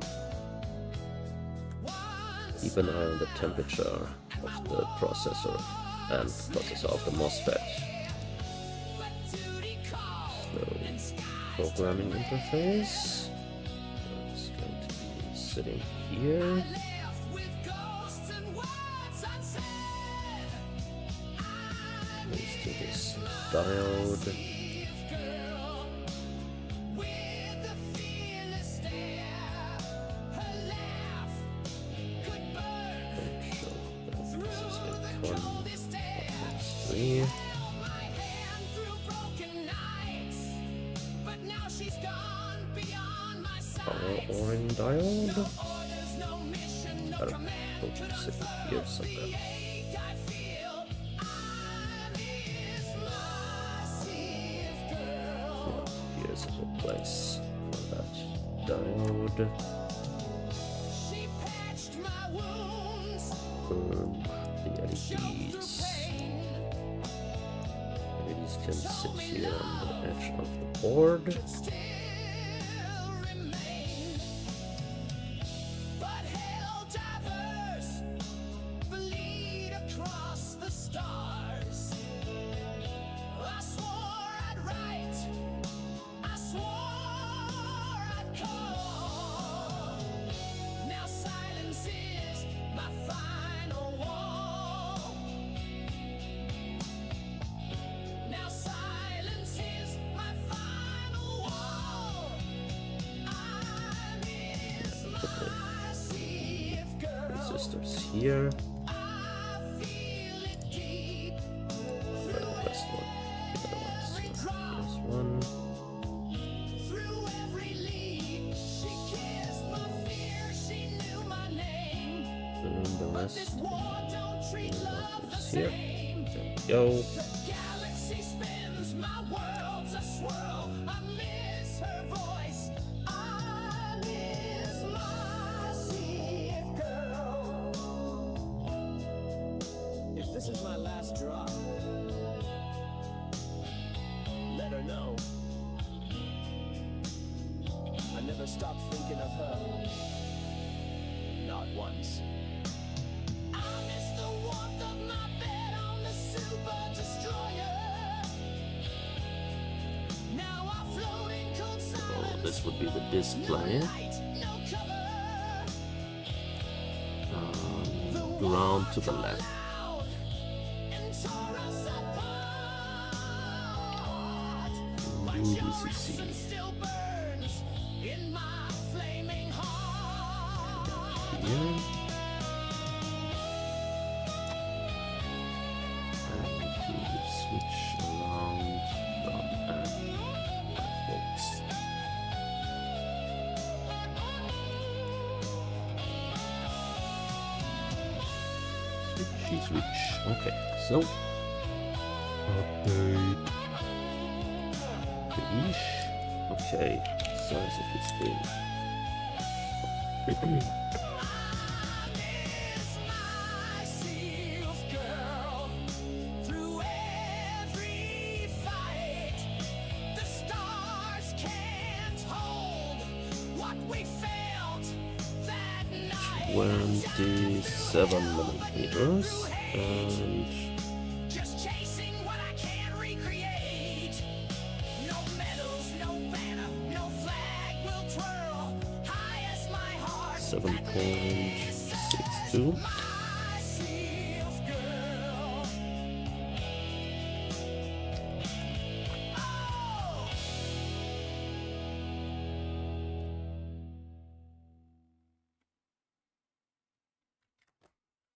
keep an eye on the temperature of the processor and processor of the MOSFET. So, programming interface. It's going to be sitting here. Close to this diode. Don't show that. or in diode. I don't know. Focus it here somewhere. Here's a good place for that diode. The LEDs. LEDs can sit here on the edge of the board. Resistors here. Where the best one? The other ones. So here's one. And the rest is here. There we go. This is my last drop. Let her know. I never stopped thinking of her. Not once. I miss the warmth of my bed on the Super Destroyer. Now I float in cold silence. So this would be the display. Ground to the left. VCC. Here. And to switch around from 5 volts. Switch. Okay, so update. Okay, size of this thing. $27mm and Just chasing what I can't recreate. No medals, no banner, no flag will twirl. High as my heart. 7.62. Myself, girl. Oh.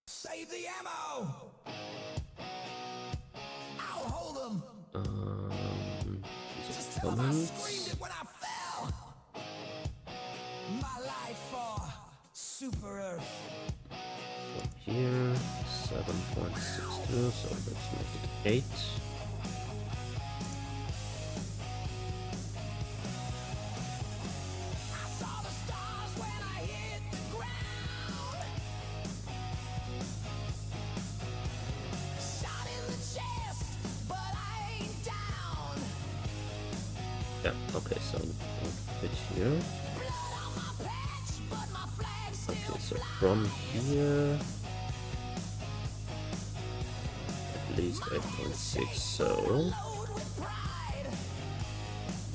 Save the ammo. I'll hold them. These Just are tell 'em I comments. screamed it when I fell. My life for Super Earth. From here, 7.62, so let's make it 8. I saw the stars when I hit the ground. Shot in the chest, but I ain't down. Yeah, okay, so don't fit here. Blood on my patch, but my flag still Okay, so flies. from here, at least 8.6, so Load with pride.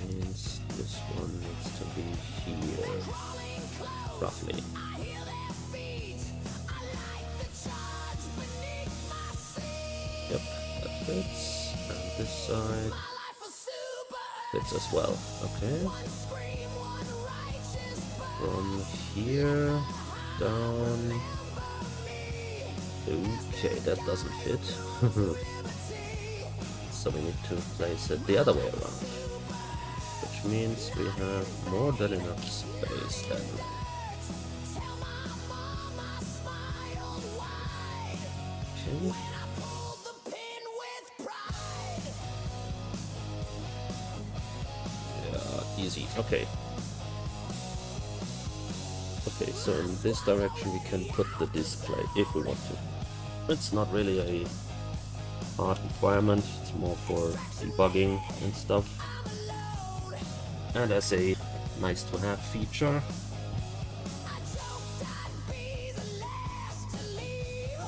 means this one needs to be here, Crawling close. roughly. I hear their feet. I like the charge beneath my seat. Yep, that fits. And this side My life was super. fits as well. Okay, One scream, one righteous burn. from here down. Okay, that doesn't fit. So we need to place it the other way around, which which means we have more than enough space then. Tell my mom I smiled wide Okay. when I pulled the pin with pride. Yeah, easy. Okay. Okay, so in this direction we can put the display if we want to. It's not really a hard requirement, it's more for debugging and stuff. And as a nice to have feature. I joked I'd be the last to leave.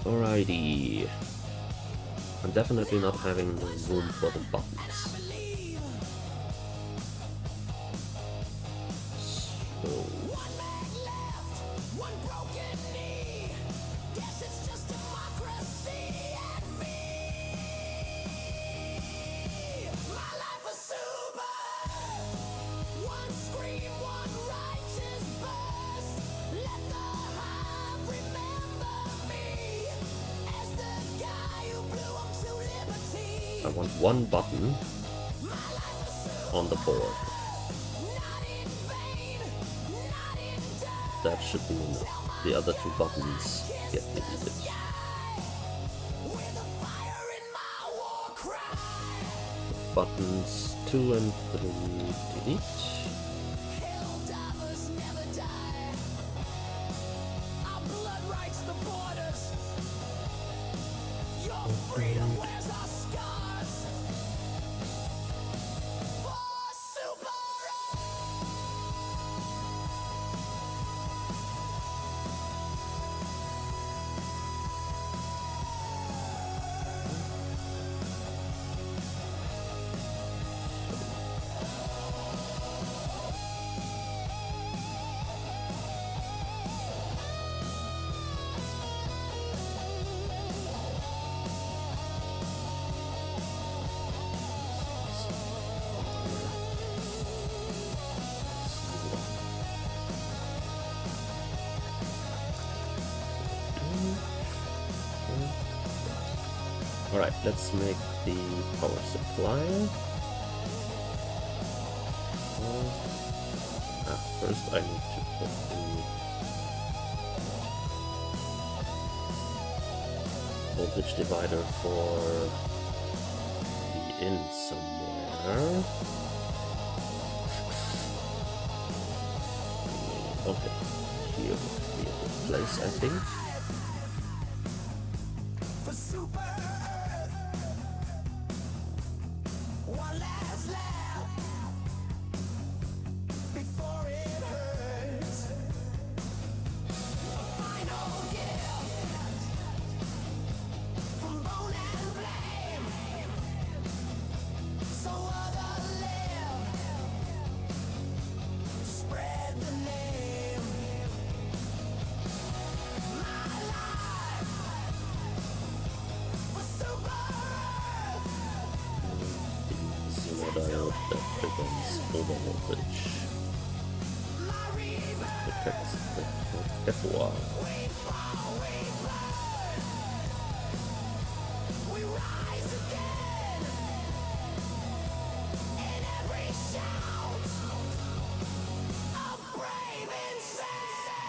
Alrighty. I'm definitely not having the room for the buttons. Believe So one leg left, one broken knee. Guess it's just democracy and me. My life a super. One scream, one righteous burst. Let the hive remember me as the guy who blew 'em to liberty. I want one button on the board. Not in vain, not in dirt. That should be enough. The other two buttons get deleted. With a fire in my war cry. Buttons 2 and 3 delete. Hell divers never die. Our blood writes the borders. Your freedom wears our scars. For super. Alright, let's make the power supply. First I need to put the voltage divider for the in somewhere. Okay, here would be a good place, I think. For super Earth. One last laugh before it hurts. A final gift from bone and flame, so others live. Spread the name. My life for super Earth. Zero diode that prevents overvoltage. My rebirth. Protects the FOR. We fall, we burn. We rise again. In every shout of brave insane.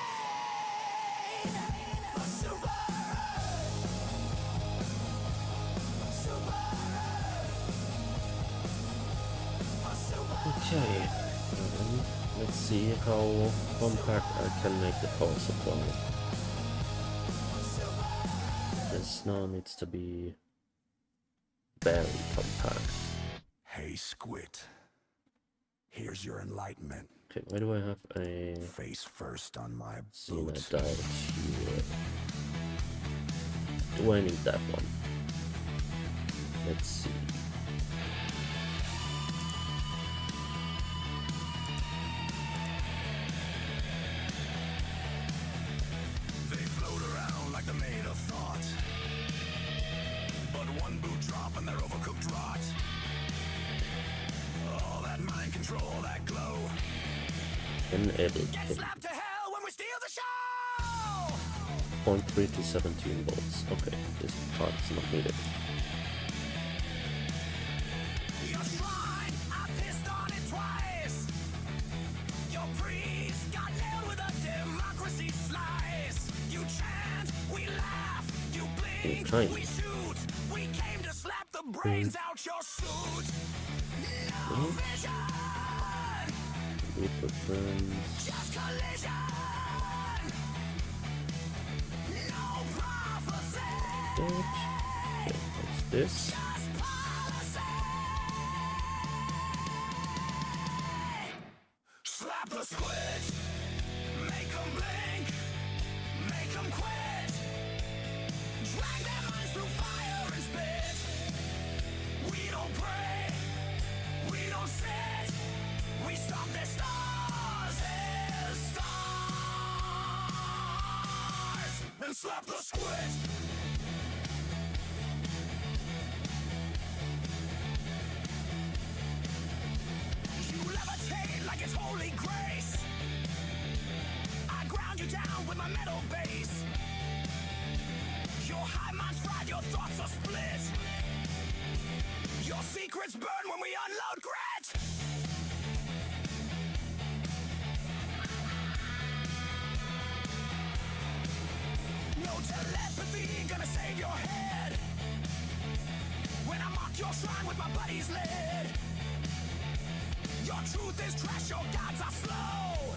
For super Earth. Super Earth. For super Okay, let's see how compact I can make the power supply. This now needs to be very compact. Hey, Squid. Here's your enlightenment. Okay, why do I have a Face first on my Xena boots. diode here? Do I need that one? Let's see. They float around like they're made of thought. But one boot drop and they're overcooked rot. All that mind control, that glow. Enabled. Get slapped to hell when we steal the show! 0.3 to 17 volts. Okay, this part is not needed. Your shrine, I Okay. We shoot. We came to slap the brains out your suit. No vision, 8%. just collision. No prophecy, What's this? just policy. Slap the squid. Make 'em blink. Make 'em quit. Drag their minds through fire and spit. We don't pray. We don't sit. We stop their stars and stars. And slap the squid. You levitate like it's holy grace. I ground you down with my metal base. Your high mind's fried, your thoughts are split. Your secrets burn when we unload grit. No telepathy gonna save your head. When I mock your shrine with my buddy's lid. Your truth is trash, your gods are slow.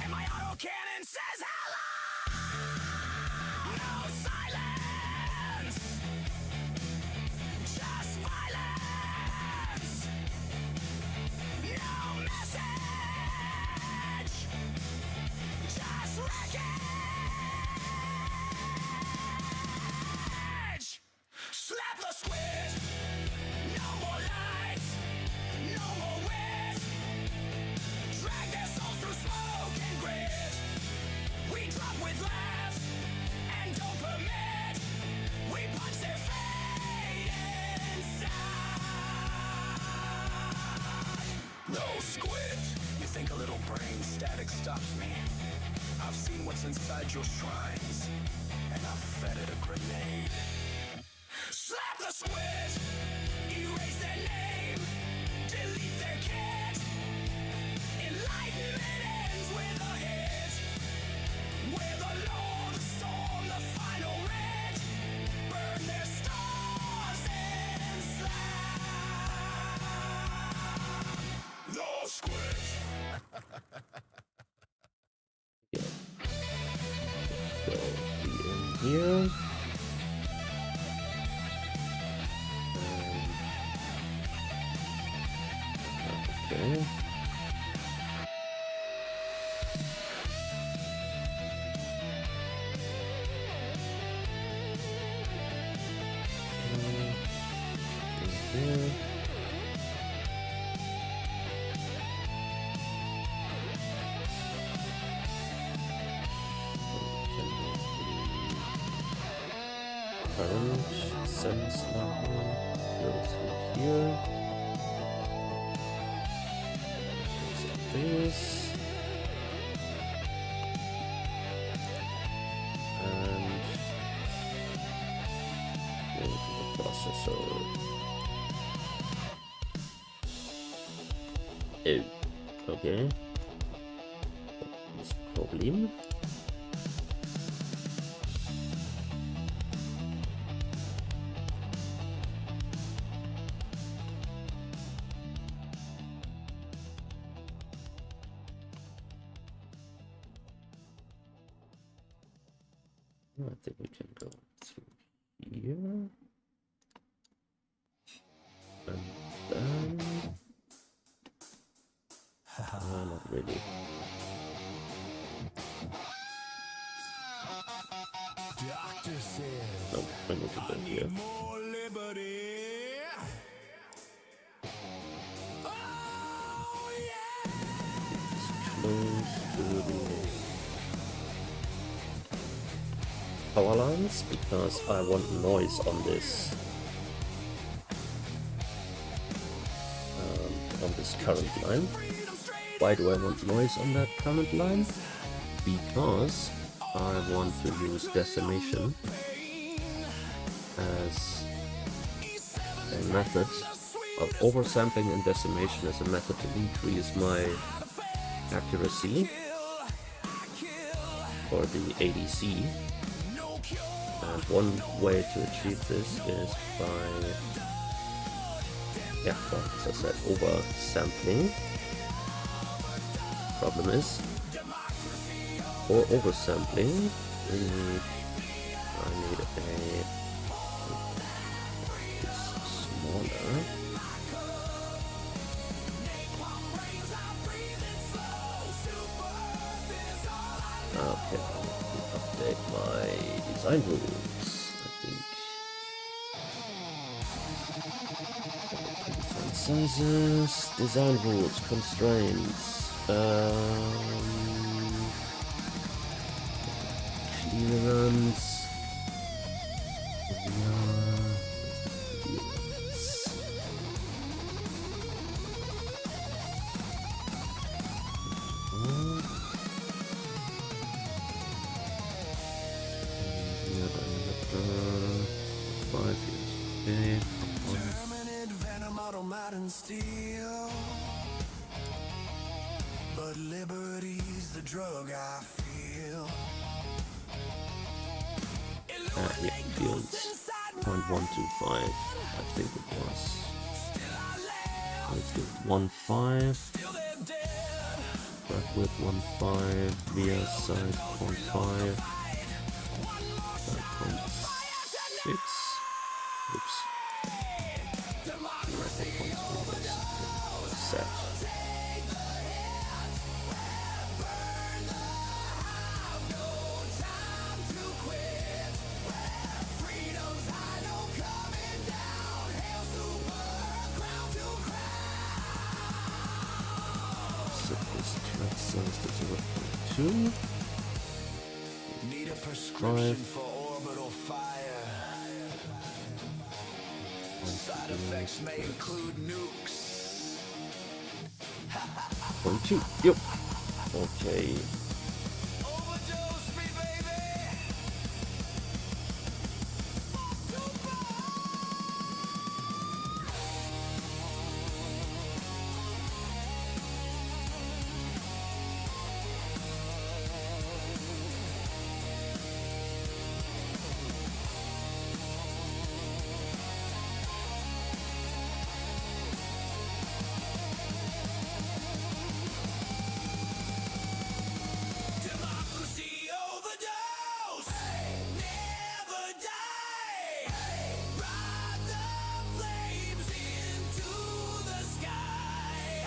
And my autocannon says hello. No silence, just violence. No message, just wreckage. Slap the squid. No more lights, no more wit. Drag their souls through smoke and grit. We drop with laughs and don't permit. We punch their fate inside. No squid. You think a little brain static stops me? I've seen what's inside your shrines, and I've fed it a grenade. Slap the squid. Erase their name. Delete their kit. Enlightenment ends with a hit. We're the Lord of Storm, the final red. Burn their stars and slap. No squid. Go in here. Okay. Here. Current sense level goes in here. This and go to the processor. Oh, okay. This problem. I think we can go through here. And then... not really. Doctor says No, I need to go here. more liberty. Oh yeah. Close to the power lines because I want noise on this. On this current line. Why do I want noise on that current line? Because I want to use decimation as a method of oversampling and decimation as a method to increase my accuracy for the ADC. And one way to achieve this is by, yeah, well, as I said, oversampling. Problem is, for oversampling, I need it's smaller. Okay, let me update my design rules, I think. Design sizes, design rules, constraints, clearance. Terminated venom out of modern steel. But liberty's the drug I feel. Yeah, fields 0.125, I think it was. Let's do 1.5. Track width 1.5, via size 0.5, 5.6. Oops. 1.3 set. Set this track size to 0.2. Need a prescription for orbital fire. Side effects may include nukes. 0.2. Yep. Okay. Overdose me, baby. Democracy overdose. Never die. Ride the flames into the sky.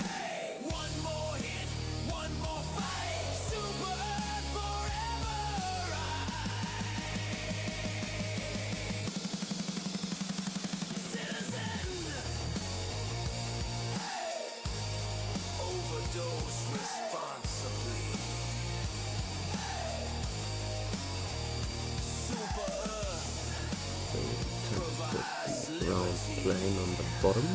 One more hit, one more fight. Super Earth forever. Citizen. Overdose responsibly. Super Earth provides Round plane on the bottom.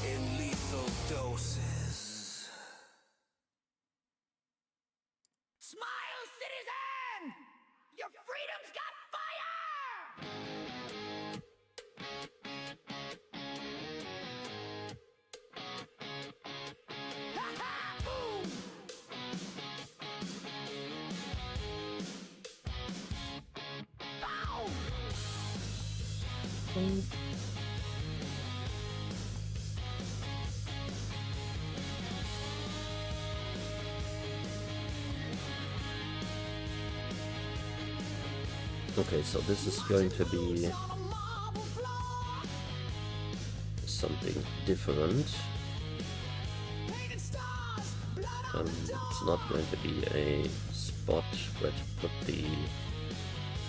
in lethal doses. Smile, citizen! Your freedom's got fire! Ha-ha! Boom! Bow! Okay, so this is going to be On a marble floor, something different. painted stars, blood on the It's not going to be a spot where to put the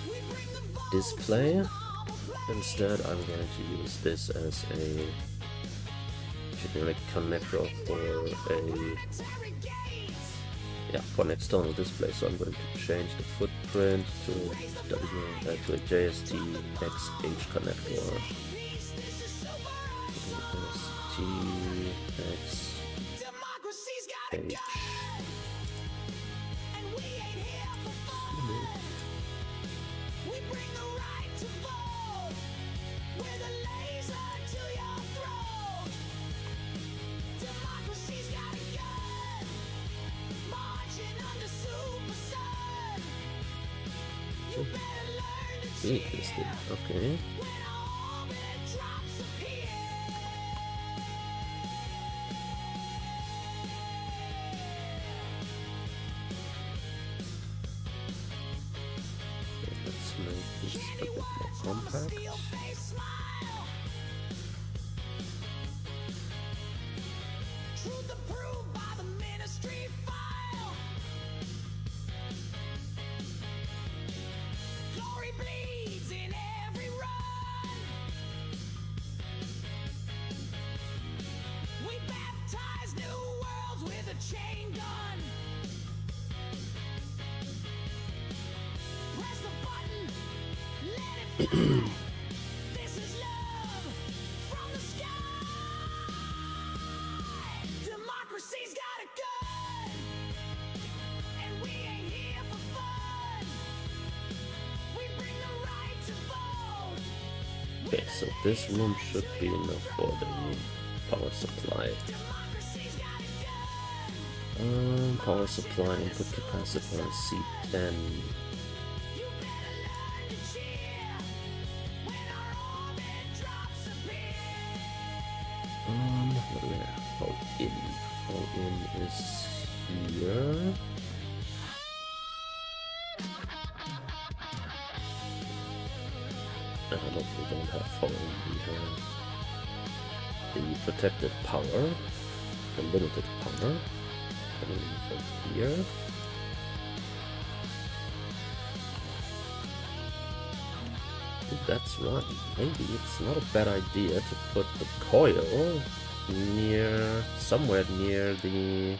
We bring the display. marble flame. Instead, I'm going to use this as a generic connector for Military gates. for an external display. So I'm going to change the footprint to a JST XH connector. Peace, this is super Earth. JST Democracy's got a XH. gun, and we ain't here for fun. We bring the right to vote with a laser to your throat. Democracy's got a gun, marching under super sun. big is this? Okay. Let's make this a bit more compact. Chain gun. Press the button. Let it fly. This is love from the sky. Democracy's got a gun, and we ain't here for fun. We bring the right to vote. Okay, so this room should be enough for the power supply. Power supply input capacitor C10. What do we have? Hold in. Hold in is here. Look, we don't have hold in. We have the protected power, the limited power. Coming from here. That's right. Maybe it's not a bad idea to put the coil near, somewhere near the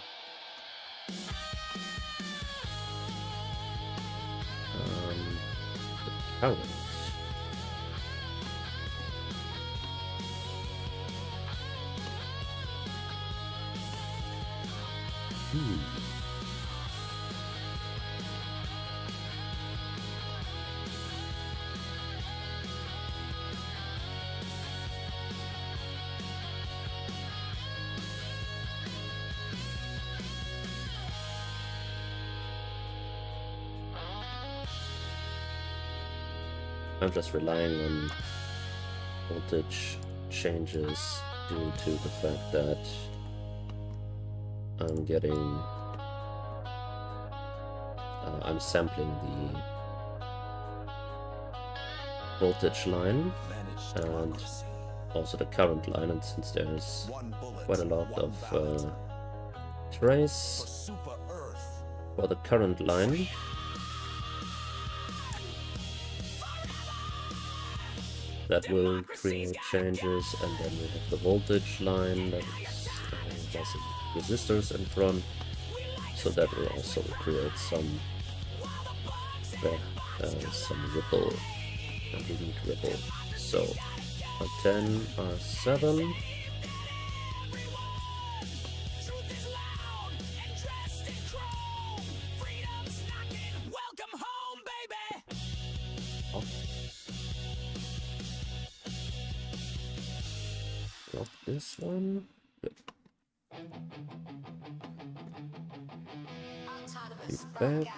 current. I'm just relying on voltage changes due to the fact that I'm getting I'm sampling the voltage line and also the current line, and since there's quite a lot of trace for the current line, that will create changes, and then we have the voltage line that has some resistors in front, so that will also create some ripple, a unique ripple. So R10, R7. Not this one. Good. Be back.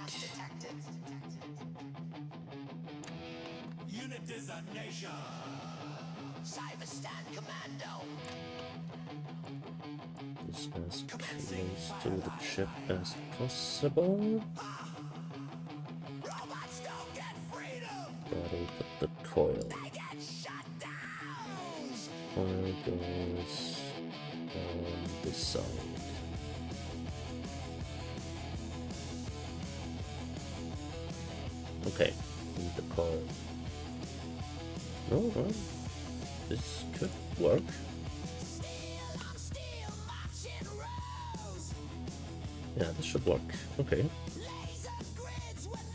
Unit designation. Cyberstand commando. This as close to the chip as possible. Robots don't get freedom. Gotta put the coil. They get shut down. Coil goes on this side. Okay, need the coil. No, well, this could work. Yeah, this should work. Okay.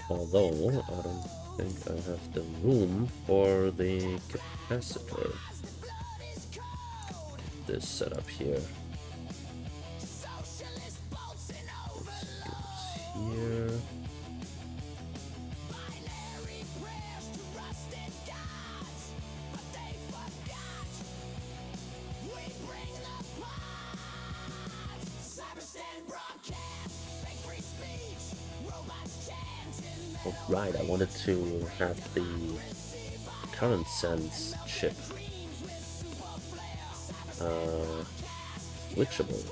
Although, I don't think I have the room for the capacitor. This setup here. This goes here. right, I wanted to have the current sense chip switchable.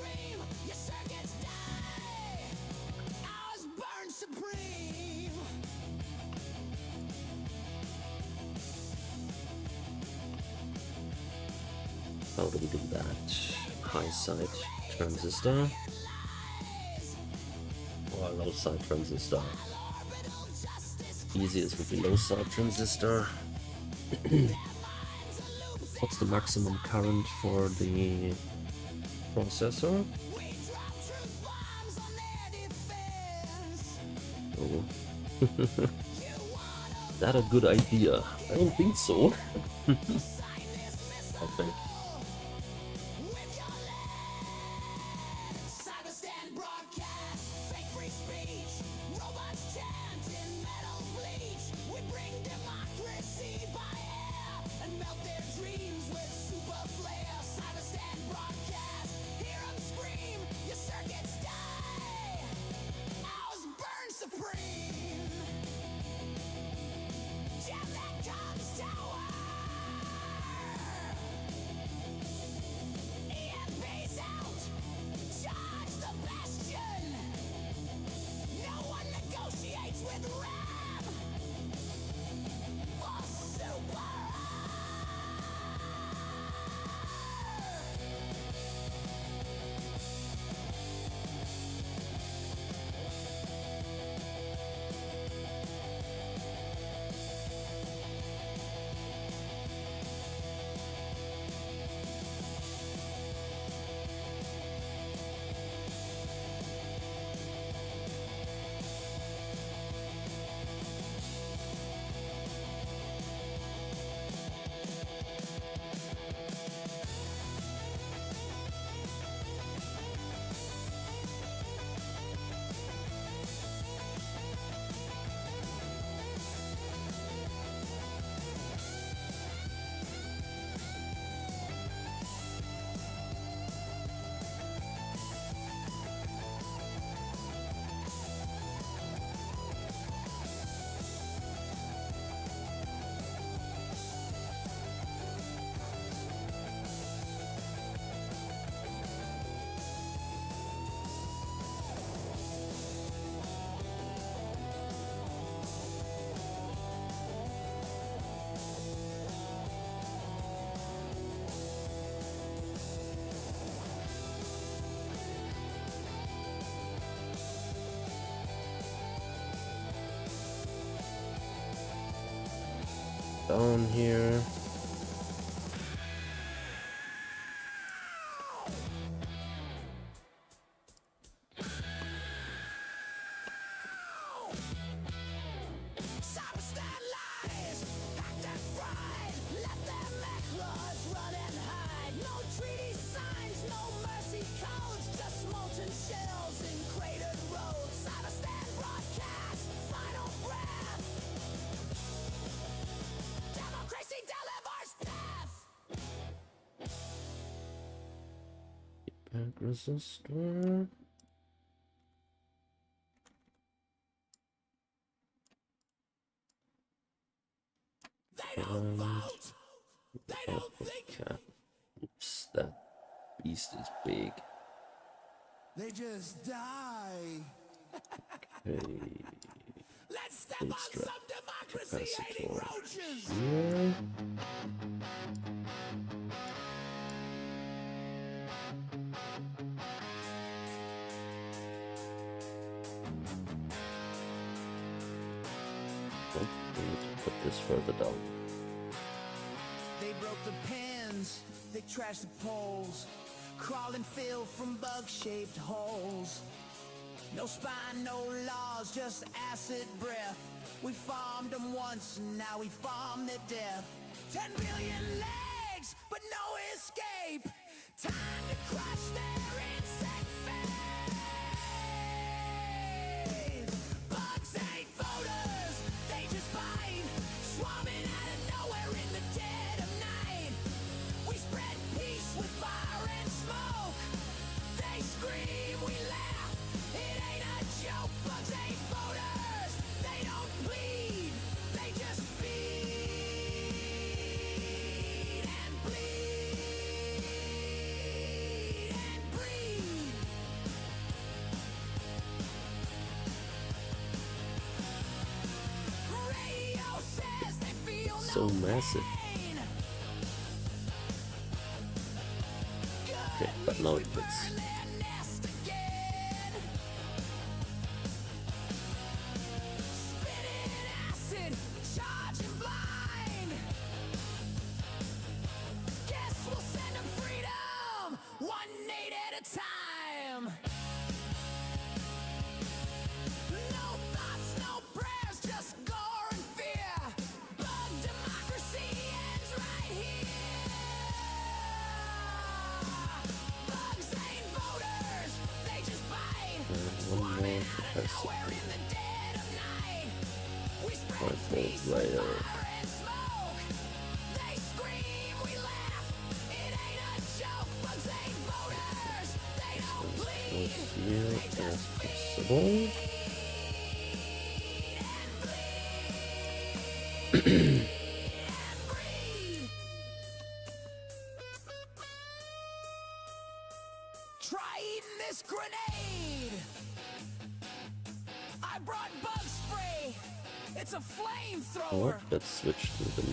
Ours burn supreme. How do we do that? High side transistor or low side transistor? Easiest would be low side transistor. What's the maximum current for the processor? Oh. That a good idea? I don't think so. I think. Cyberstand broadcast, fake free speech. Robots chant in metal bleach. We bring democracy by air and melt their dreams with super flare. Cyberstand broadcast, hear 'em scream. Your circuits die. Ours burn supreme. Jam that comms tower. EMP's out. Charge the bastion. No one negotiates with RAM. For super. Down here. Cyberstand lies. Act and fried. Let their mech laws run and hide. No treaty signs, no mercy codes. Just molten shells and cratered roads. Cyberstand broadcast. Final breath. Democracy delivers death. Back resistor. They don't vote. They don't think. Okay. Oops, that beast is big. They just die. Okay. Let's step on Bootstrap some democracy-hating capacitor roaches. here. Nope, we need to put this further down. They broke the pins, they trashed the poles, crawling fill from bug-shaped holes. No spine, no laws, just acid breath. We farmed them once, and now we farm their death. 10 billion legs, but no escape. Time to crush their insect face. Bugs ain't voters, they just bite. Swarming out of nowhere in the dead of night. We spread peace with fire and smoke. They scream, we laugh. It ain't a joke. Bugs ain't voters, they don't plead. so massive. Okay, but now it fits. One more capacity. 5-volt rail. As here as possible. Try eating this grenade! I brought bug spray! It's a Oh, flamethrower! let's switch to the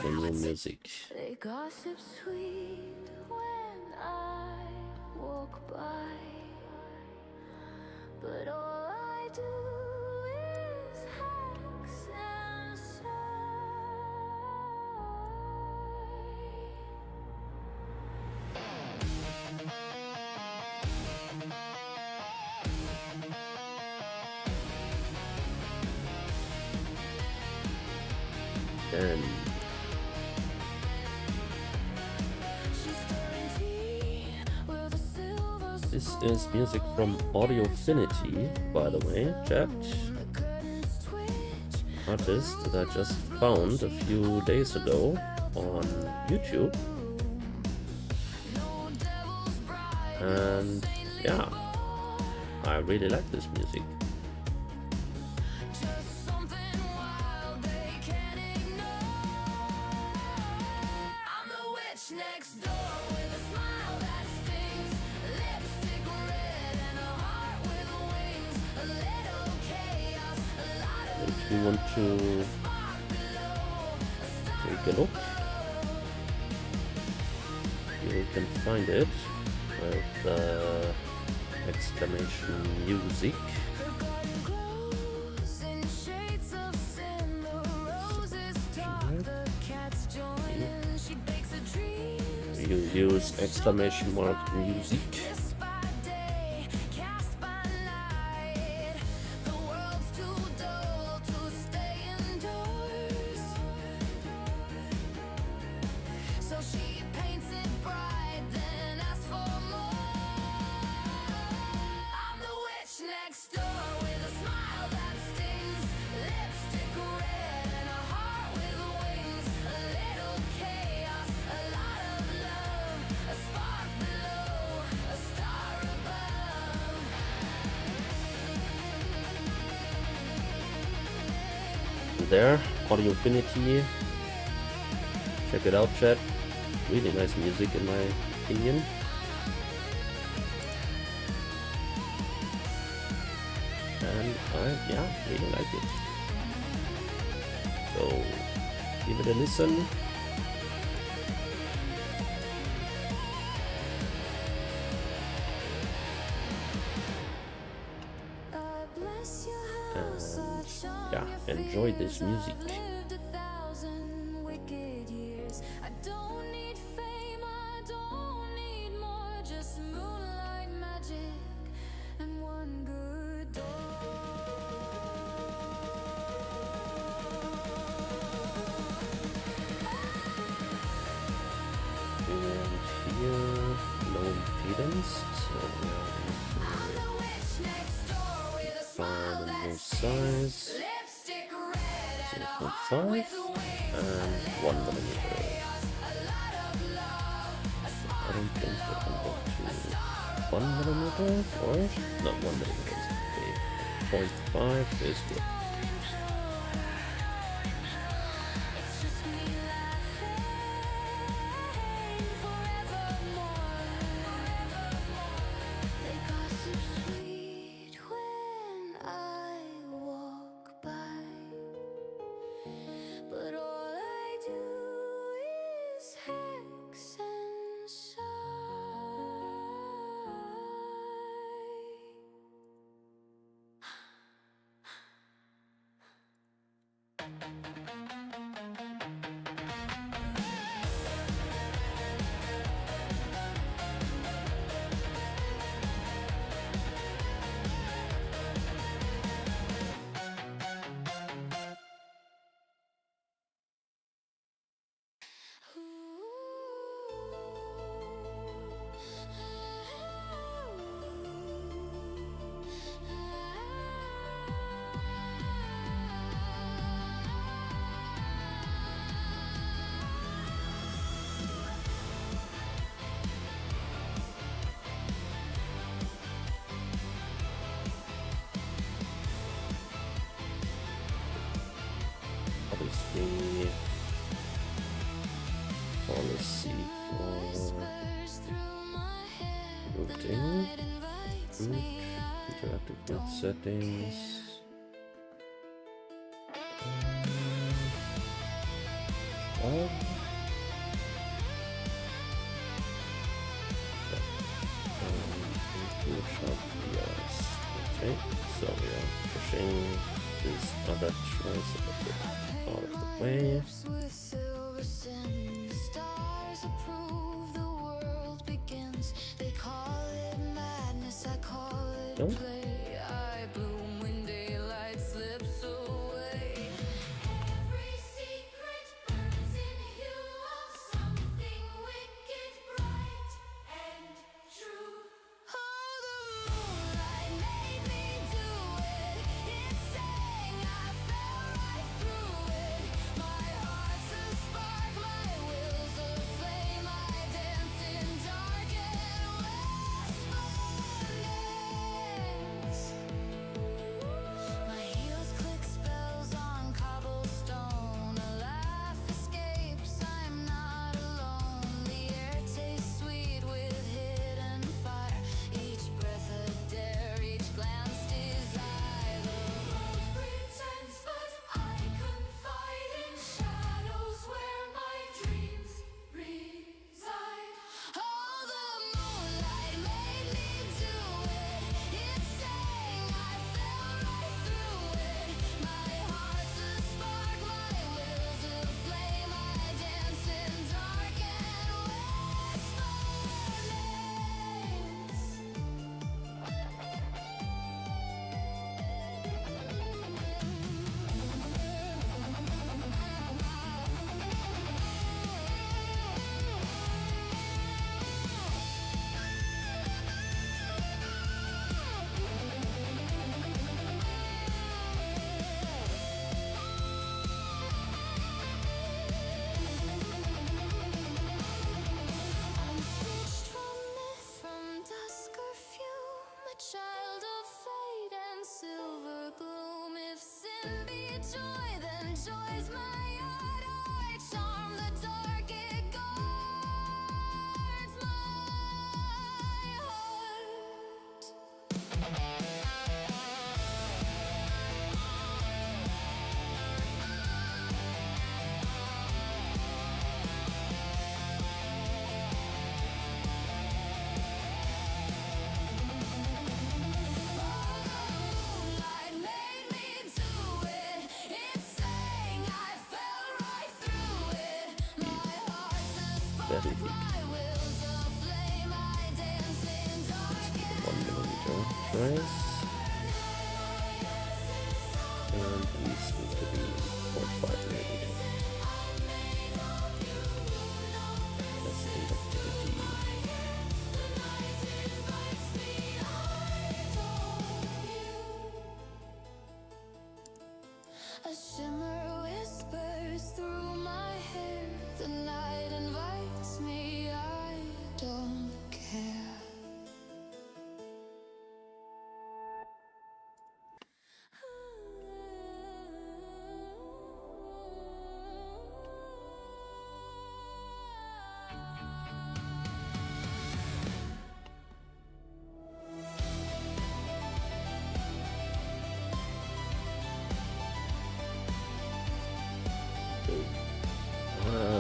new music. They gossip sweet when I walk by, but all I do is hacks and sigh. And this is music from Audiofinity, by the way, chat. Artist that I just found a few days ago on YouTube. And yeah, I really like this music. If you want to take a look, you can find it with exclamation music. You use exclamation mark music. There, Audiofinity. Check it out, chat. Really nice music in my opinion. And I really like it. So give it a listen. Enjoy this music. And here, low impedance. So find a new size. 0.5 and 1 millimeter. I don't think we can go to 1 millimeter or no 1 millimeter. Okay, 0.5 is good. But all I the policy for routing, interactive grid settings. Oh. Yes. Okay, so we are pushing this other choice a bit out of the way. No? Very big. 1mm trace. And these need to be 0.5mm. That's inductivity. A shimmer whispers through my hair. The night invites me, I don't care.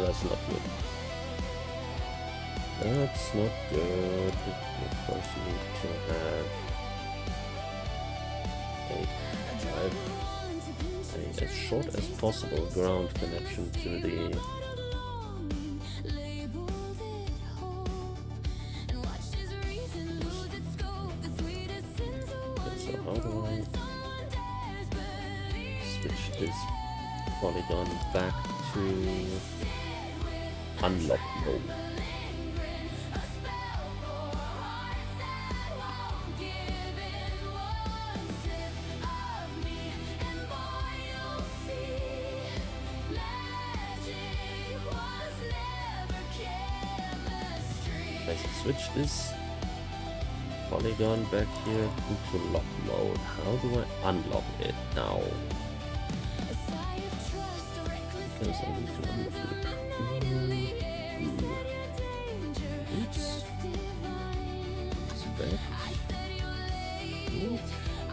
That's not good. That's not good. Of course, you need to have as short as possible ground connection to the so how do I switch this polygon back to unlock mode? Let's switch this polygon back here into lock mode. How do I unlock it now? Because I need to unlock it. Oops. Select.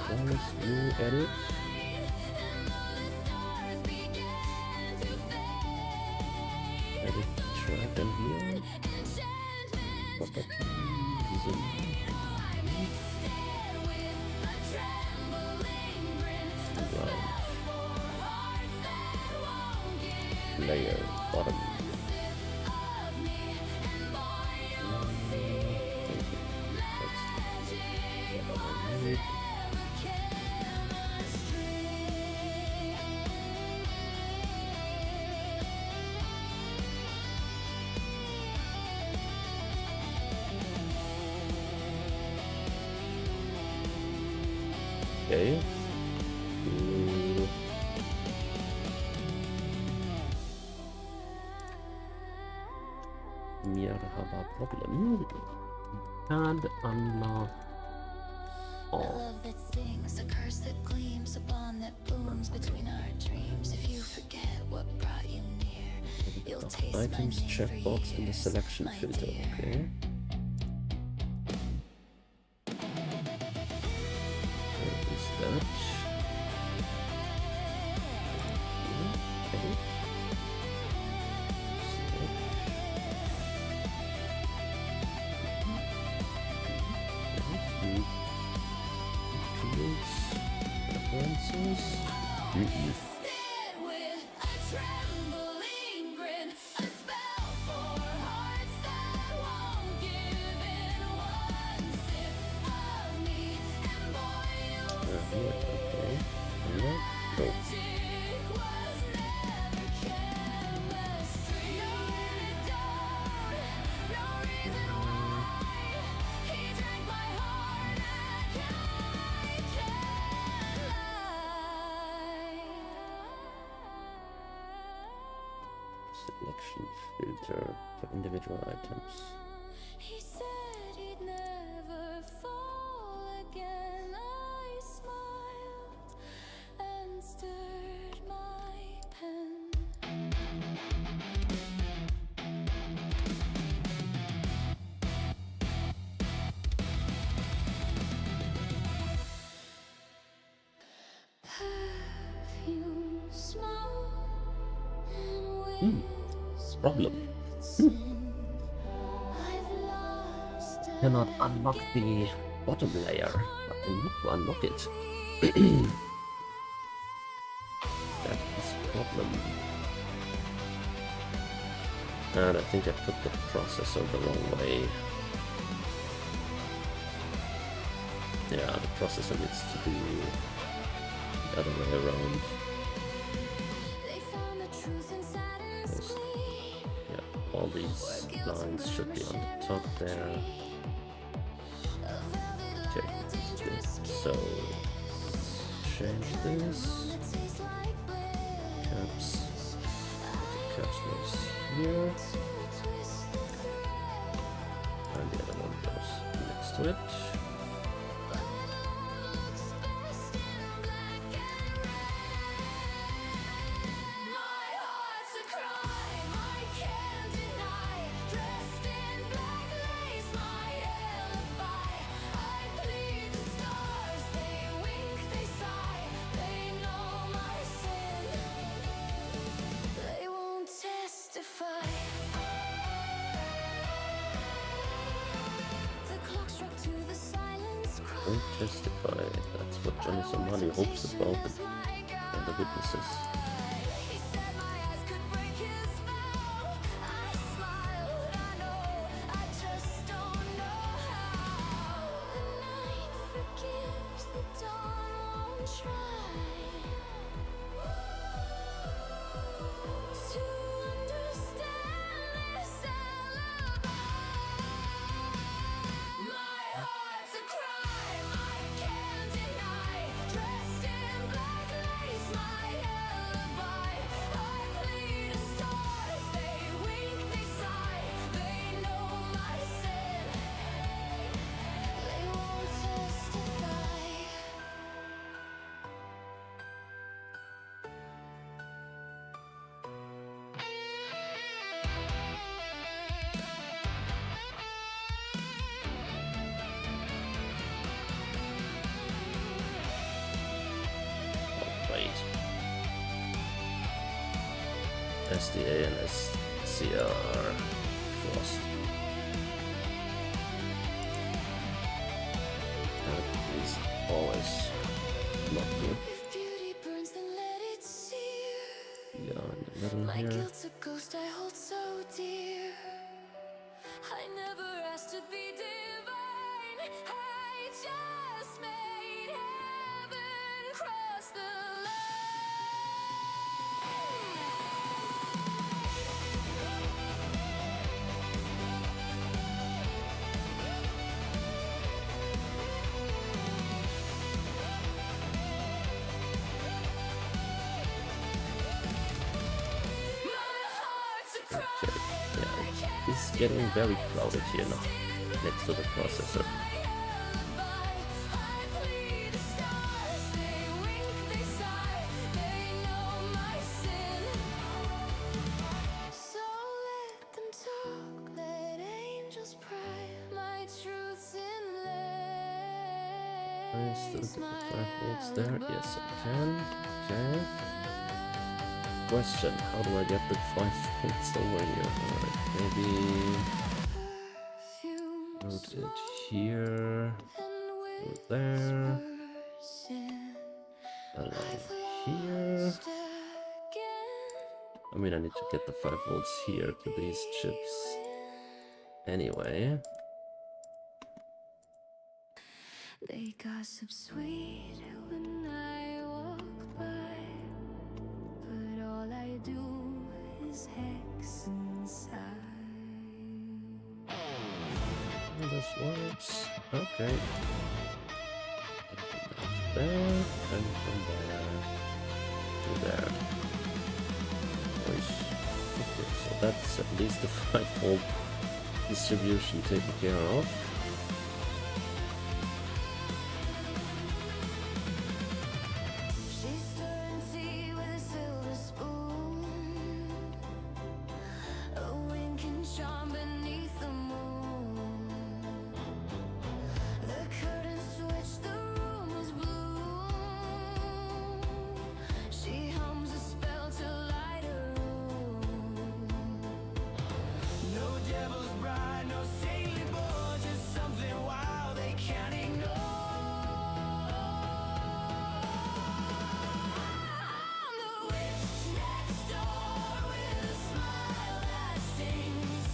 Wireless new edit. Edit track and here. Properties. Layer bottom. Okay. Wir haben ein Problem. Can't unlock A all. love that stings, a curse that gleams, a bond that blooms between our dreams. If you forget what brought you near, you'll taste my Items name for checkbox in the years, selection my filter. dear. Okay. What is that? Okay. Preferences. Instead with a trembling grin, a spell for hearts that won't give in. One sip of me, and boy, you'll see Okay. Go. magic was never chemistry. No antidote, no reason why. He drank my heart, and I can't lie. Selection filter for individual items. He said he'd never fall again. I smiled and stirred my pen. Perfume, smoke, and Problem. I've lost Cannot unlock the bottom layer. But I need to unlock it. That is problem. And I think I put the processor the wrong way. Yeah, the processor needs to be the other way around. They found the truth in Saturn's Yes. glee. Yeah, all these lines should be on the top there. Okay, good. So change this. Caps. Caps goes here. And the other one goes next to it. My heart's a crime I can't deny. Dressed in black lace, my alibi. I plead the stars, they wink, they sigh. They know my sin, they won't testify. The clock struck to the silence cry. Don't testify. That's what Johnny Somali hopes about it. And the witnesses. He said my eyes could break his vow. I smiled, I know, I just don't know how. The night forgives, the dawn won't try to understand this alibi. My heart's a crime I can't deny. Dressed in black lace, my alibi. SDA and SCR crossed. That is always not good. If beauty burns, then let it sear. Yeah, in the middle My here. guilt's a ghost I hold so dear. I never asked to be divine. I just made heaven cross the My heart's a Okay, cry. yeah, it's getting very crowded here now, next to the processor. Can I still get the 5 volts there? Yes, I can. Okay. Question, how do I get the 5 volts over here? Alright, maybe put it here, put it there, along here. I mean, I need to get the 5 volts here to these chips. Anyway, They gossip sweet when I walk by, but all I do is hex inside. well, this works. Okay. There, and from there to there. Nice. Okay, so that's at least the 5 volt distribution taken care of. She's stirring tea with a silver spoon, a winking charm beneath the moon. The curtain switch, the room is blue. She hums a spell to light her room. No devil's bride, no saintly boy, just something wild they can't ignore. I'm the witch next door with a smile that stings,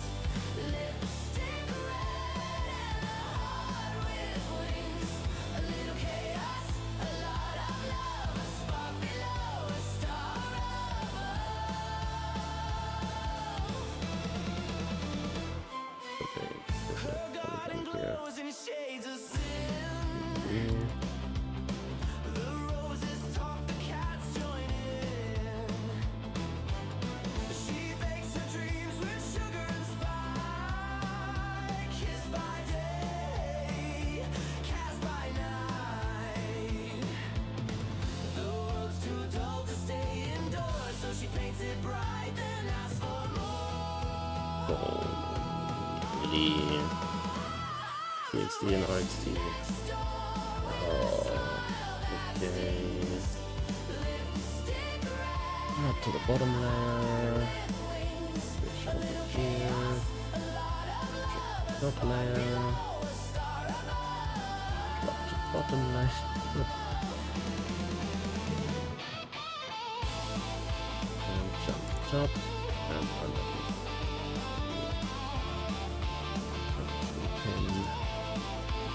lipstick red and a heart with wings. A little chaos, a lot of love, a spark below, a star Okay, push it Her garden down here. glows in shades of sin. Here. The roses talk, the cats join in. She bakes her dreams with sugar and spice. Kissed by day, cast by night. The world's too dull to stay indoors, so she paints it bright, then asks for more. Oh, really? TXT and RXT. Oh, okay. Up to the bottom layer. Switch over here. Top layer. Drop to bottom layer. And jump top and underneath. Pin.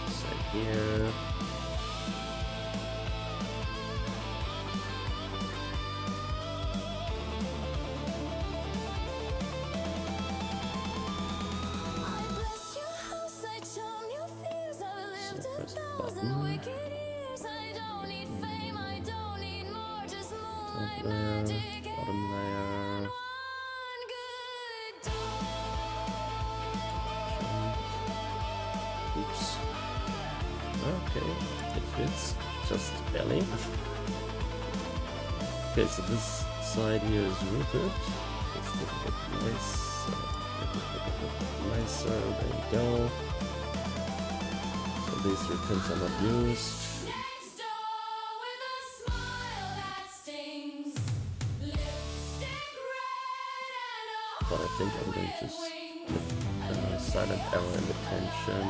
Side here. I bless your house, I charm your fears. I've lived So press 1,000 button. wicked years. I don't need fame, I don't need more, just moonlight Top layer. magic Bottom layer. and one good dog. Oops. Okay, it fits just barely. Okay, so this side here is rooted. Let's get a bit nicer. Nicer. There you go. So these 3 pins are not used. Next door with a smile that stings, lipstick red think I'm going to silent error in the tension.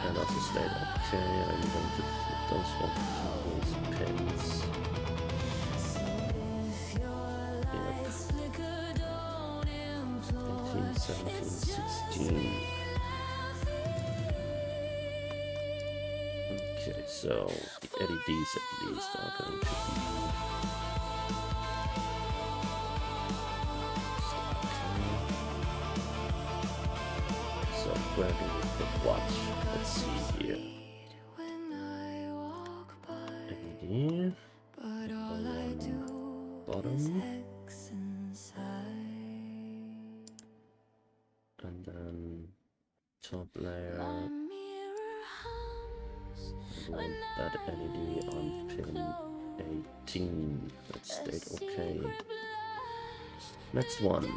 And also stayed okay. I'm going to flip those off to those pins. Yep. 18, 17, 16. Okay, so the LEDs at least are going to be so where do we put what? Let's see here. LED bottom, and then top layer. I want that LED on pin 18. That stayed okay. Next one.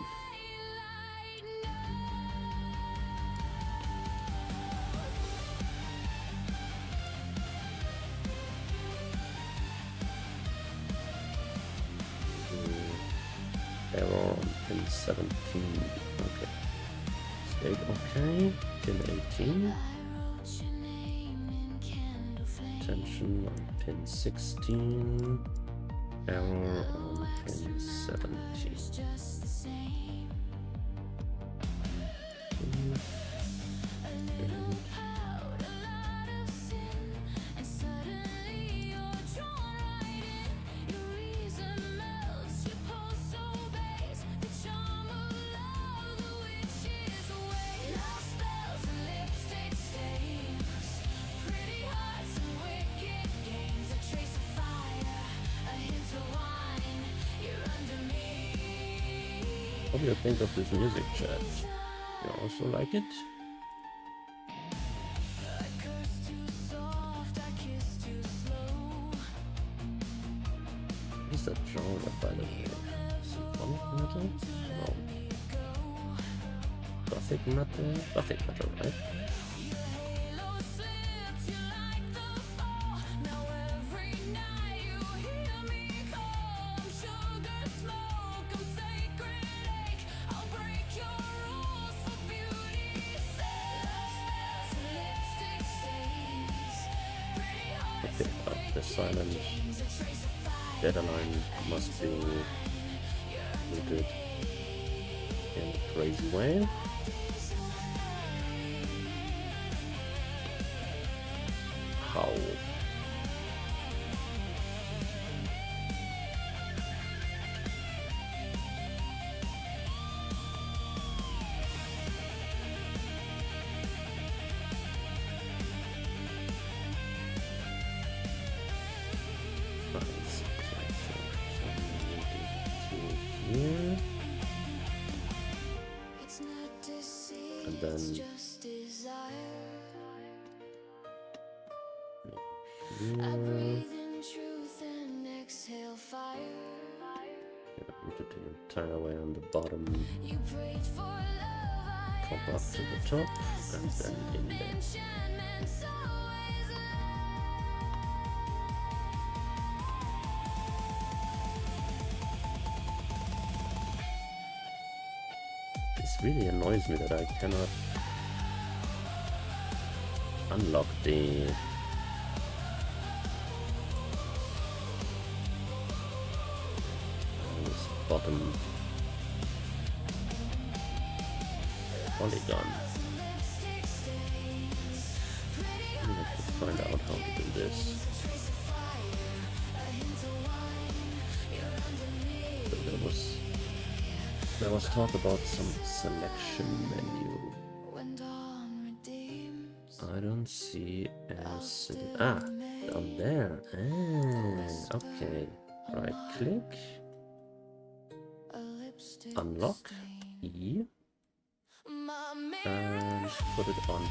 Error on pin 17. Okay. Stayed okay. Pin 18. Tension on pin 16. Error on pin 17. What do you think of this music, chat? You also like it? What is that genre, by the way? Symphonic metal? No. Gothic metal? Gothic metal, right? The silent deadline must be rooted in a crazy way. How? And then here. Put the entire way on the bottom, pop up to the top, and then in there. This really annoys me that I cannot unlock the this bottom polygon. I have to find out how to do this. So there was talk about some selection menu. I don't see down there. Okay. Right click. Unlock E. And put it on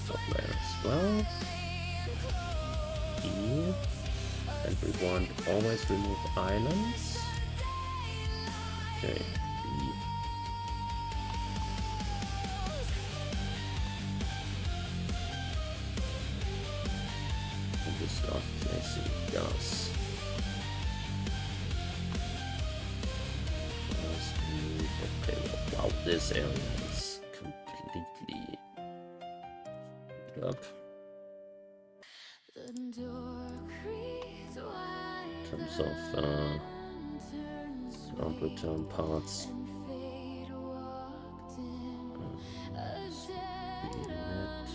top layer as well. E. And we want always remove islands. Okay. Start placing gas. this area is completely up. The door creaks wide, In terms of ground return parts. and fate walked in a Net.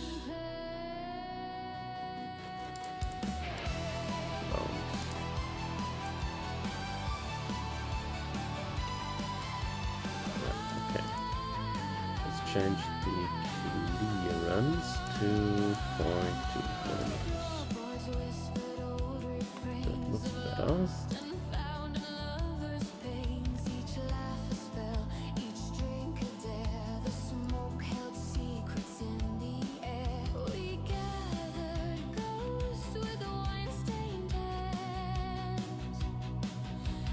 Ground. Right, okay. Let's change the clearance to 0.2 kilometers. voice whispered old refrains That looks of better. lost and found in lovers' pains. Each laugh a spell, each drink a dare. The smoke held secrets in the air. We gathered ghosts with wine-stained hands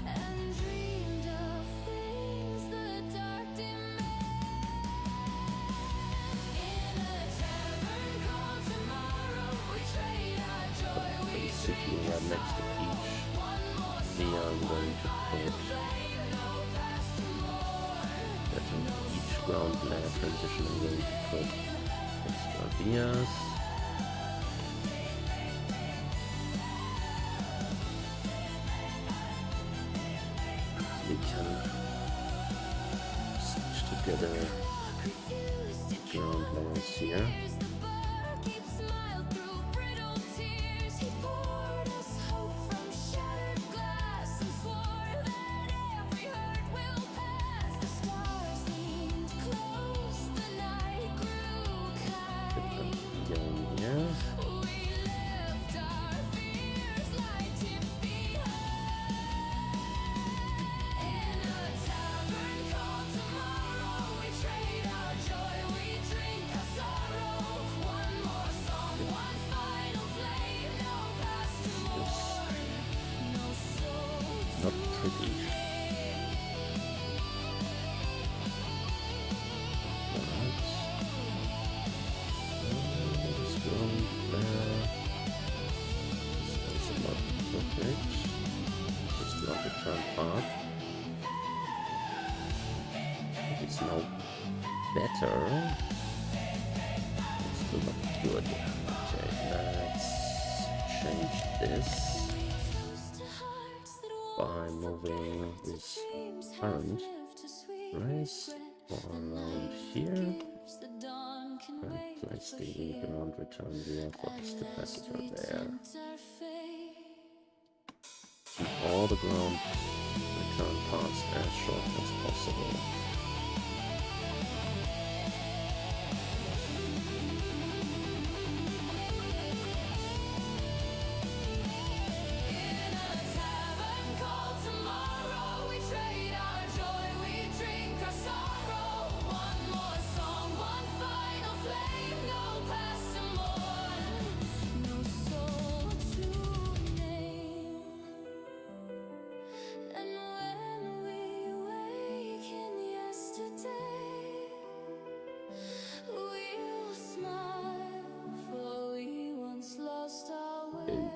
and dreamed of things the dark demand. In a tavern called tomorrow, we trade our joy. We Basically, right next to each neon going to put that in each ground layer transition I'm going to put extra vias. So we can stitch together ground layers here. The barkeep smiled through brittle tears. He poured us hope from shattered glass and swore that every hurt will pass. The stars seemed close, the night grew kind. Again here. We left our fears like tips behind. In a tavern called tomorrow, we trade our joy, we drink our sorrow. One more song, one final flame, no past to mourn, no soul to Not pretty. name. Let's go there. This is not perfect. Just not the turn path. It's now better. It's still not good. Okay, let's change this by moving this current race around here. And place the ground return via for this capacitor there. Keep all the ground return parts as short as possible. In a tavern called tomorrow, we trade our joy, we drink our sorrow. One more song, one final flame, no past to mourn, no soul to name. And when we wake in yesterday, we'll smile, for we once lost our way.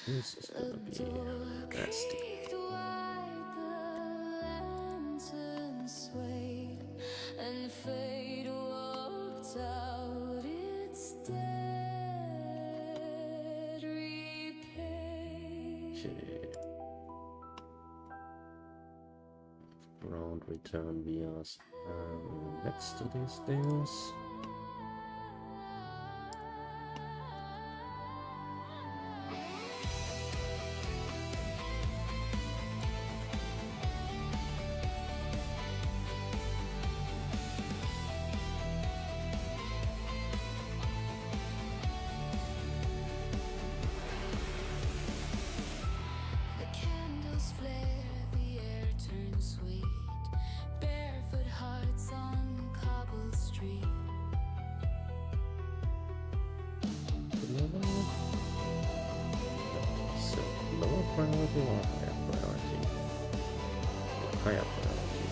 This is gonna be nasty. Creaked wide, the lantern swayed, and fate walked out its dead repaid. Okay. Ground return vias next to these things. The candles flare, the air turns sweet. Barefoot hearts on cobbled street. So lower priority or higher priority? Higher priority.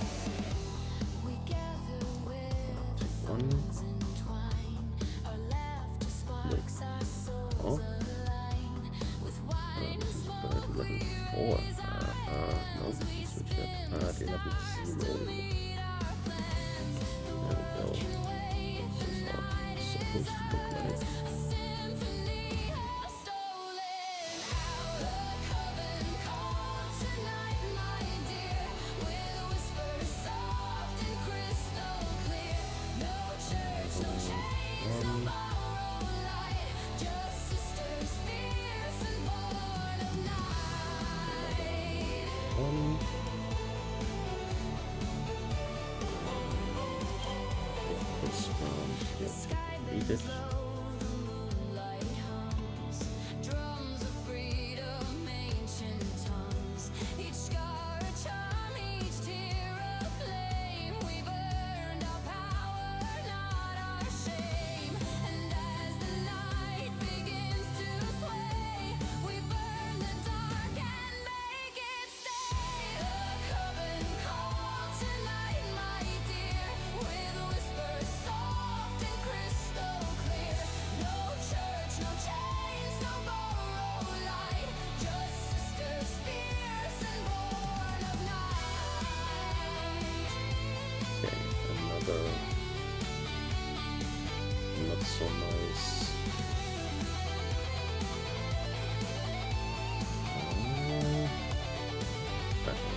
We gather where the One. thorns entwine. Our laughter sparks our souls Oh. align. With wine and smoke we 11.4. No, switch that. 11.0. supposed to look like. Symphony of stolen out of coven call tonight, my dear, with whispers soft and crystal clear. No church, no chains, no borrowed light, just sisters fierce and born of night. This one, Sky read it. bends low, the moonlight hums, drums of freedom, ancient tongues. Each scar a charm, each tear a flame. We've earned our power, not our shame. And as the night begins to sway, we burn the dark and make it stay. A coven call tonight, my dear, with whispers soft and crystal clear. No church, no chains, no borrowed light, just sisters fierce and born of night. Okay, another not so nice.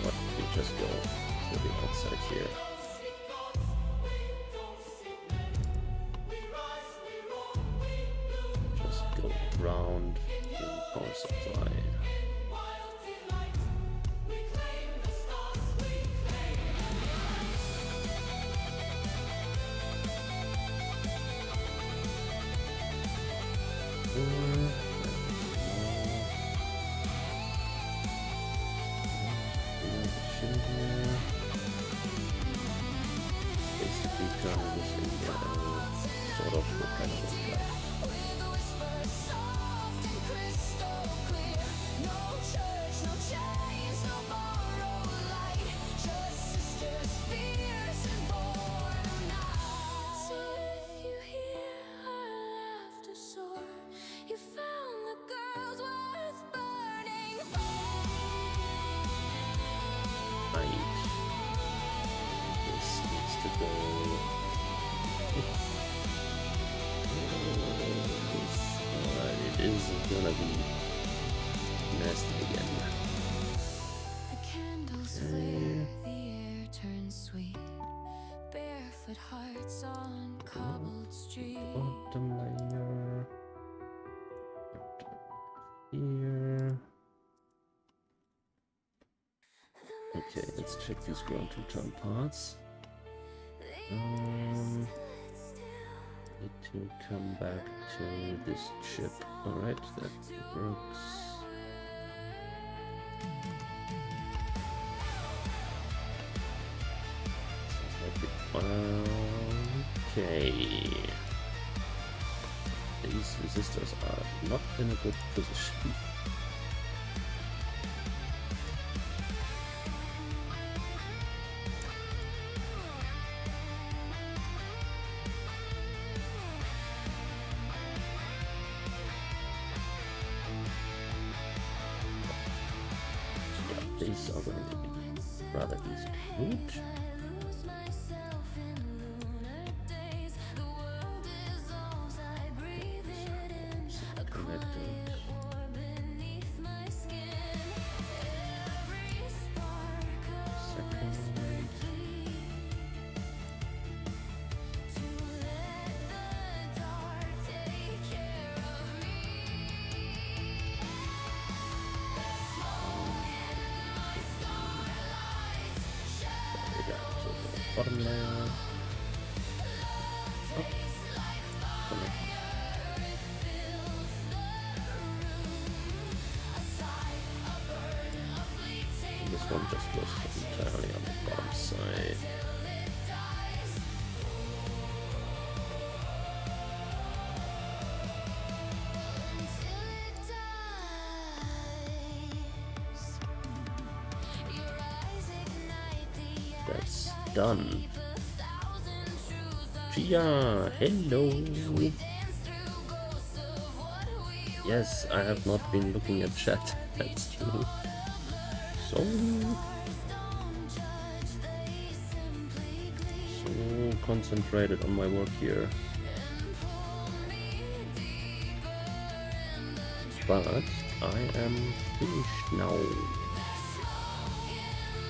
What? We just go to the outside here. Just go round in power supply. Basically turn this into sort of what kind of look like. With whispers soft and crystal clear. No church, no chains, no borrowed light, just sisters fierce and born of night. So if you hear our laughter soar, you found the girls worth burning for. Right. This needs to go. It is gonna be nasty again. The candles flare, the air turns sweet. Barefoot hearts on cobbled street. Bottom layer. Here. Okay, let's check these ground to turn parts. Need to come back to this chip. Alright, that works. Sounds like it. Okay. These resistors are not in a good position. These are going to be rather easy to root. Lose myself in lunar days. The world dissolves, I breathe it in. A quiet war beneath my skin. Every spark a whispered plea to let the dark take care of me. We got to the bottom layer. Oh. Connect. And this one just goes entirely on the bottom side. That's done. Gia, hello. Yes, I have not been looking at chat. That's true. So concentrated on my work here. but I am finished now.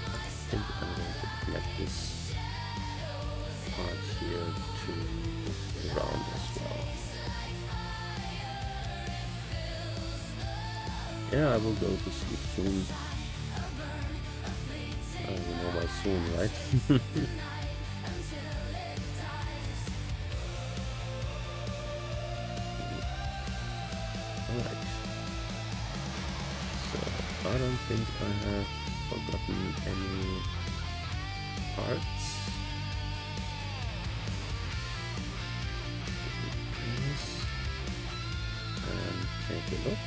I think I'm going to connect this part here to round as well. Yeah, I will go to sleep soon. You know my soon, right? Alright. So, I don't think I have forgotten any parts. Yes. And take a look.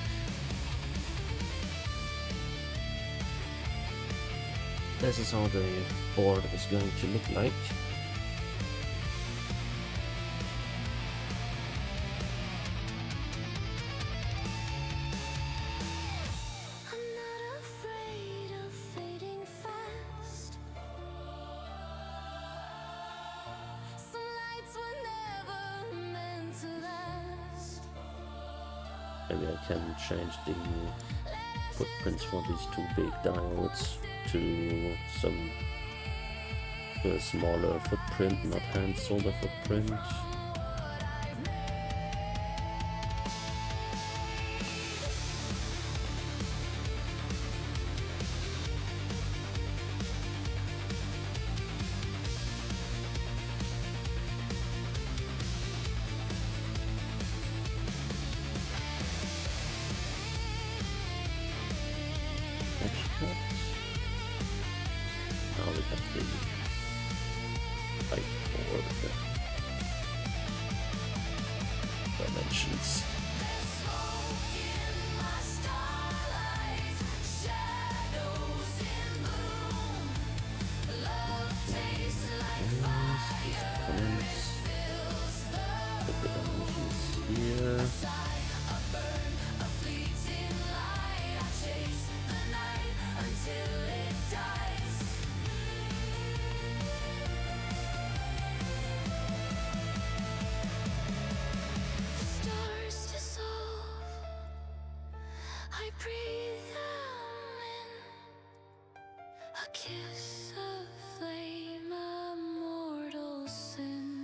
This is how the board is going to look like. I'm not afraid of fading fast. Some lights were never meant to last. Maybe I can change the footprints for these two big diodes to some smaller footprint, not hand solder footprint. Now we have the height for the dimensions. Put the dimensions here. Stars dissolve. I breathe them in. A kiss of flame, a mortal sin.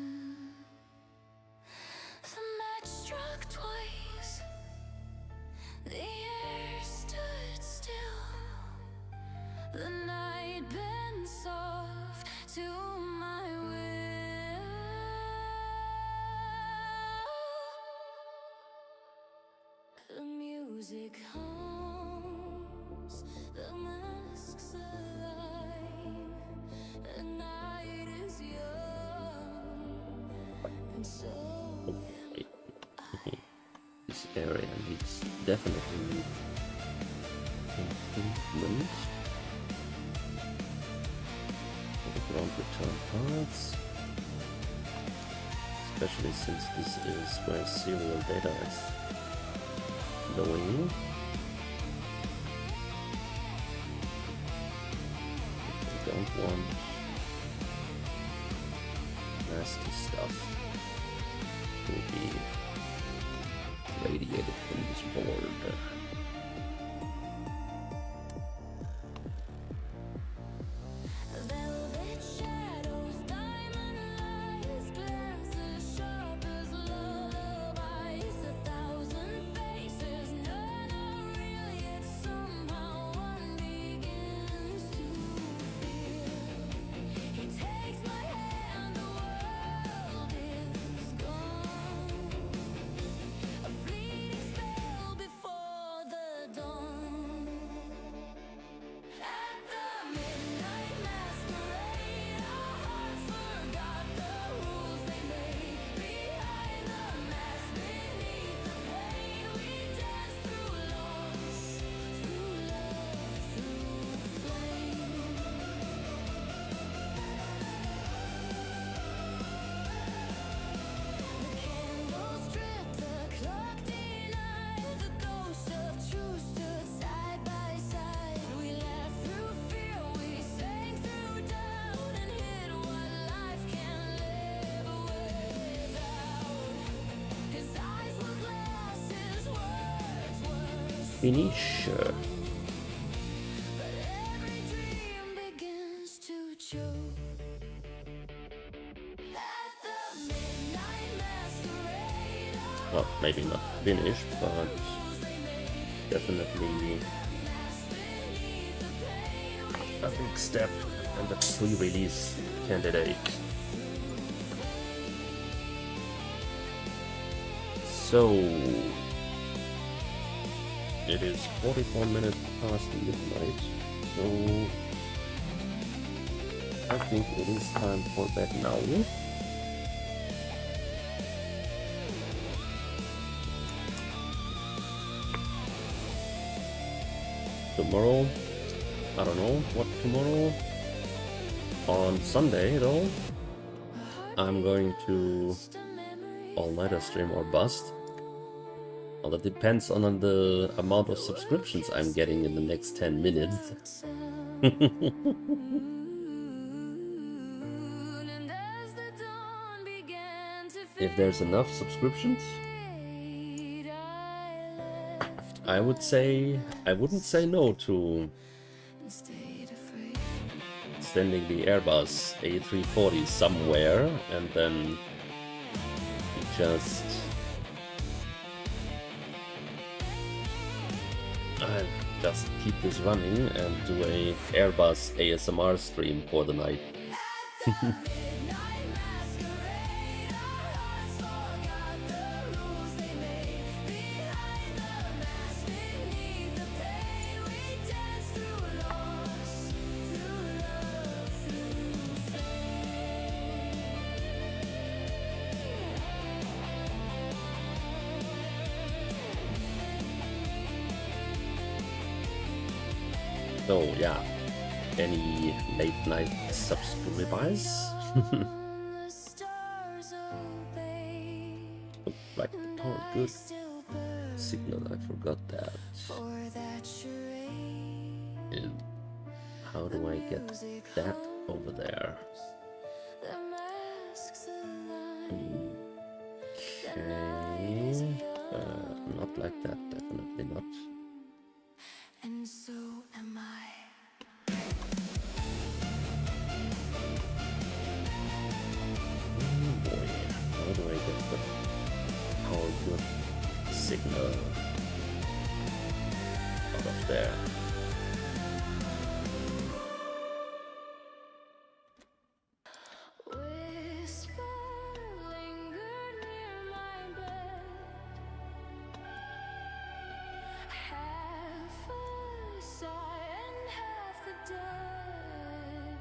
The match struck twice. The air stood still. The night bent soft to my will. The music hums, the masks align. The night is young, and so Wait. This area needs definitely improvement. Ground return parts, especially since this is where serial data is going. We don't want nasty stuff to be radiated from this board. velvet shadows, diamond eyes, glances sharp as lullabies. 1,000 faces, none are real, yet somehow one begins to feel. He takes my hand, the world is gone. A fleeting spell before finish. Every dream begins to choke. At the midnight masquerade, Well, maybe not finished, but definitely a big step and a pre-release candidate. So it is 44 minutes past midnight, so I think it is time for bed now. Tomorrow, I don't know what tomorrow. On Sunday though, I'm going to all-nighter stream or bust. Well, that depends on the amount of subscriptions I'm getting in the next 10 minutes. and as the dawn began to If there's enough subscriptions, fade, I left I would say I wouldn't say no to and stayed afraid. sending the Airbus A340 somewhere, and then you just I'll just keep this running and do a Airbus ASMR stream for the night. Midnight masquerade, our hearts forgot the rules they made. Behind the mask, beneath the pain, we danced through loss, through love, through So yeah, any late night subscribers? the stars obeyed. Like the power good Still burn signal, I forgot that. for that charade. How do I get that over there? The masks align. Okay, not like that, definitely not. And so am I. Oh boy, how do I get the power good signal out of there? Whisper lingered near my bed. Half a sigh and half the dead.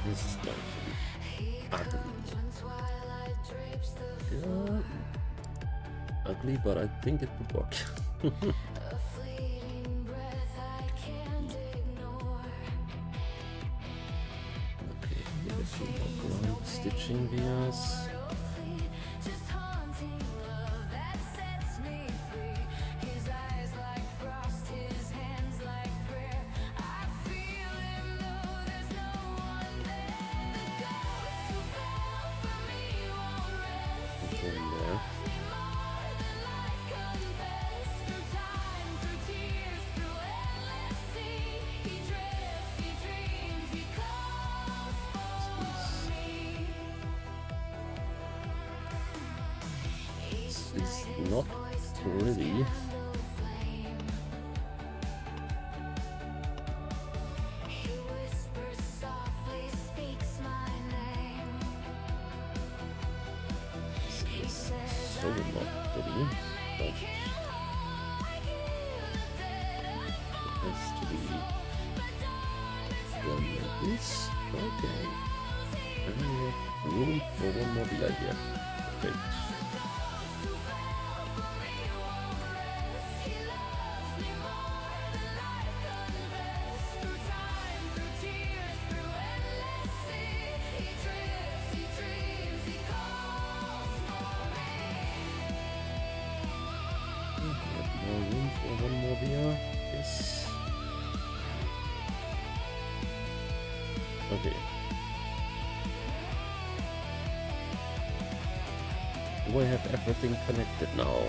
This is going to be ugly. When twilight drapes the Yeah, ugly, but I think it would work. a fleeting breath I can't ignore. Okay, give it a few more ground stitching vias. Just haunting love that sets me free. His eyes like frost, his hands like prayer. I feel him though there's no one there. The ghost who fell for me won't rest. He In there. loves me more than life confessed. Through time, through tears, through endless sea, he drifts, he dreams, he calls for me. It's not really. He whispers softly, speaks my name. He says So not pretty, but it has to be done like this. Okay. And we have room for one more via here. Perfect. More room here is... Okay. Do I have everything connected now?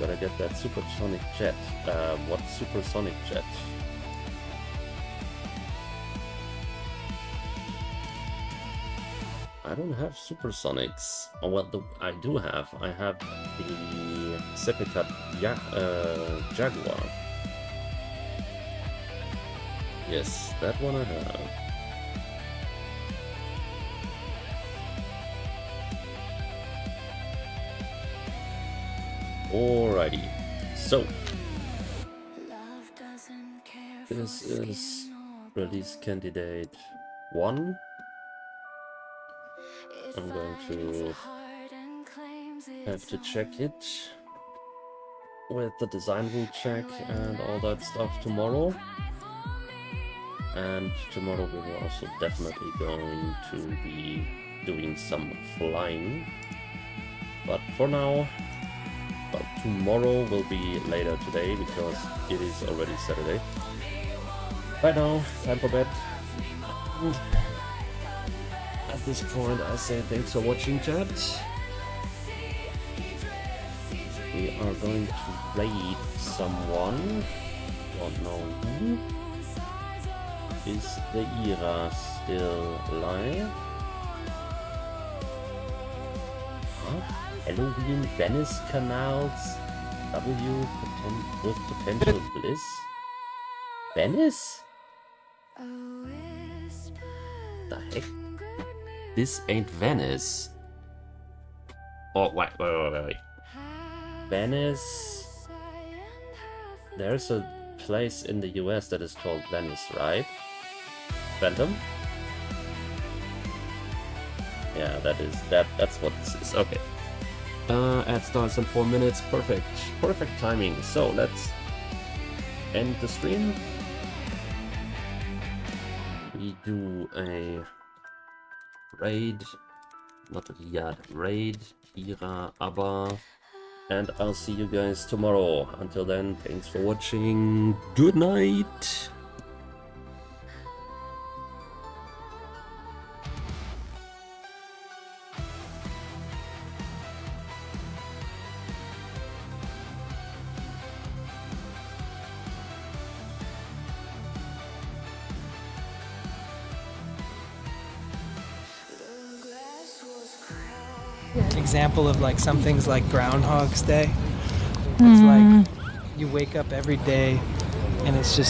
Gotta get that supersonic jet. What supersonic jet? I don't have supersonics. Oh, well, I do have. I have the Sepicat Jaguar. Yes, that one I have. Alrighty, so this is release candidate 1. I'm going to have to check it with the design rule check and all that stuff tomorrow. And tomorrow we will also definitely going to be doing some flying. But for now, well, tomorrow will be later today because it is already Saturday. Right now, time for bed. At this point, I say thanks for watching, chat. We are going to raid someone. Don't know who. Is the ERA still alive? Huh? Halloween Venice Canals W with potential bliss? Venice? The heck? This ain't Venice. Oh, wait. Venice. There's a place in the US that is called Venice, right? Phantom? Yeah, that's what this is. Okay. Ad starts in 4 minutes. Perfect. Perfect timing. So let's end the stream. We do a raid, not Riyadh, raid, Kira, Abba, and I'll see you guys tomorrow. Until then, thanks for watching. Good night. Example of like some things like Groundhog's Day. It's like you wake up every day and it's just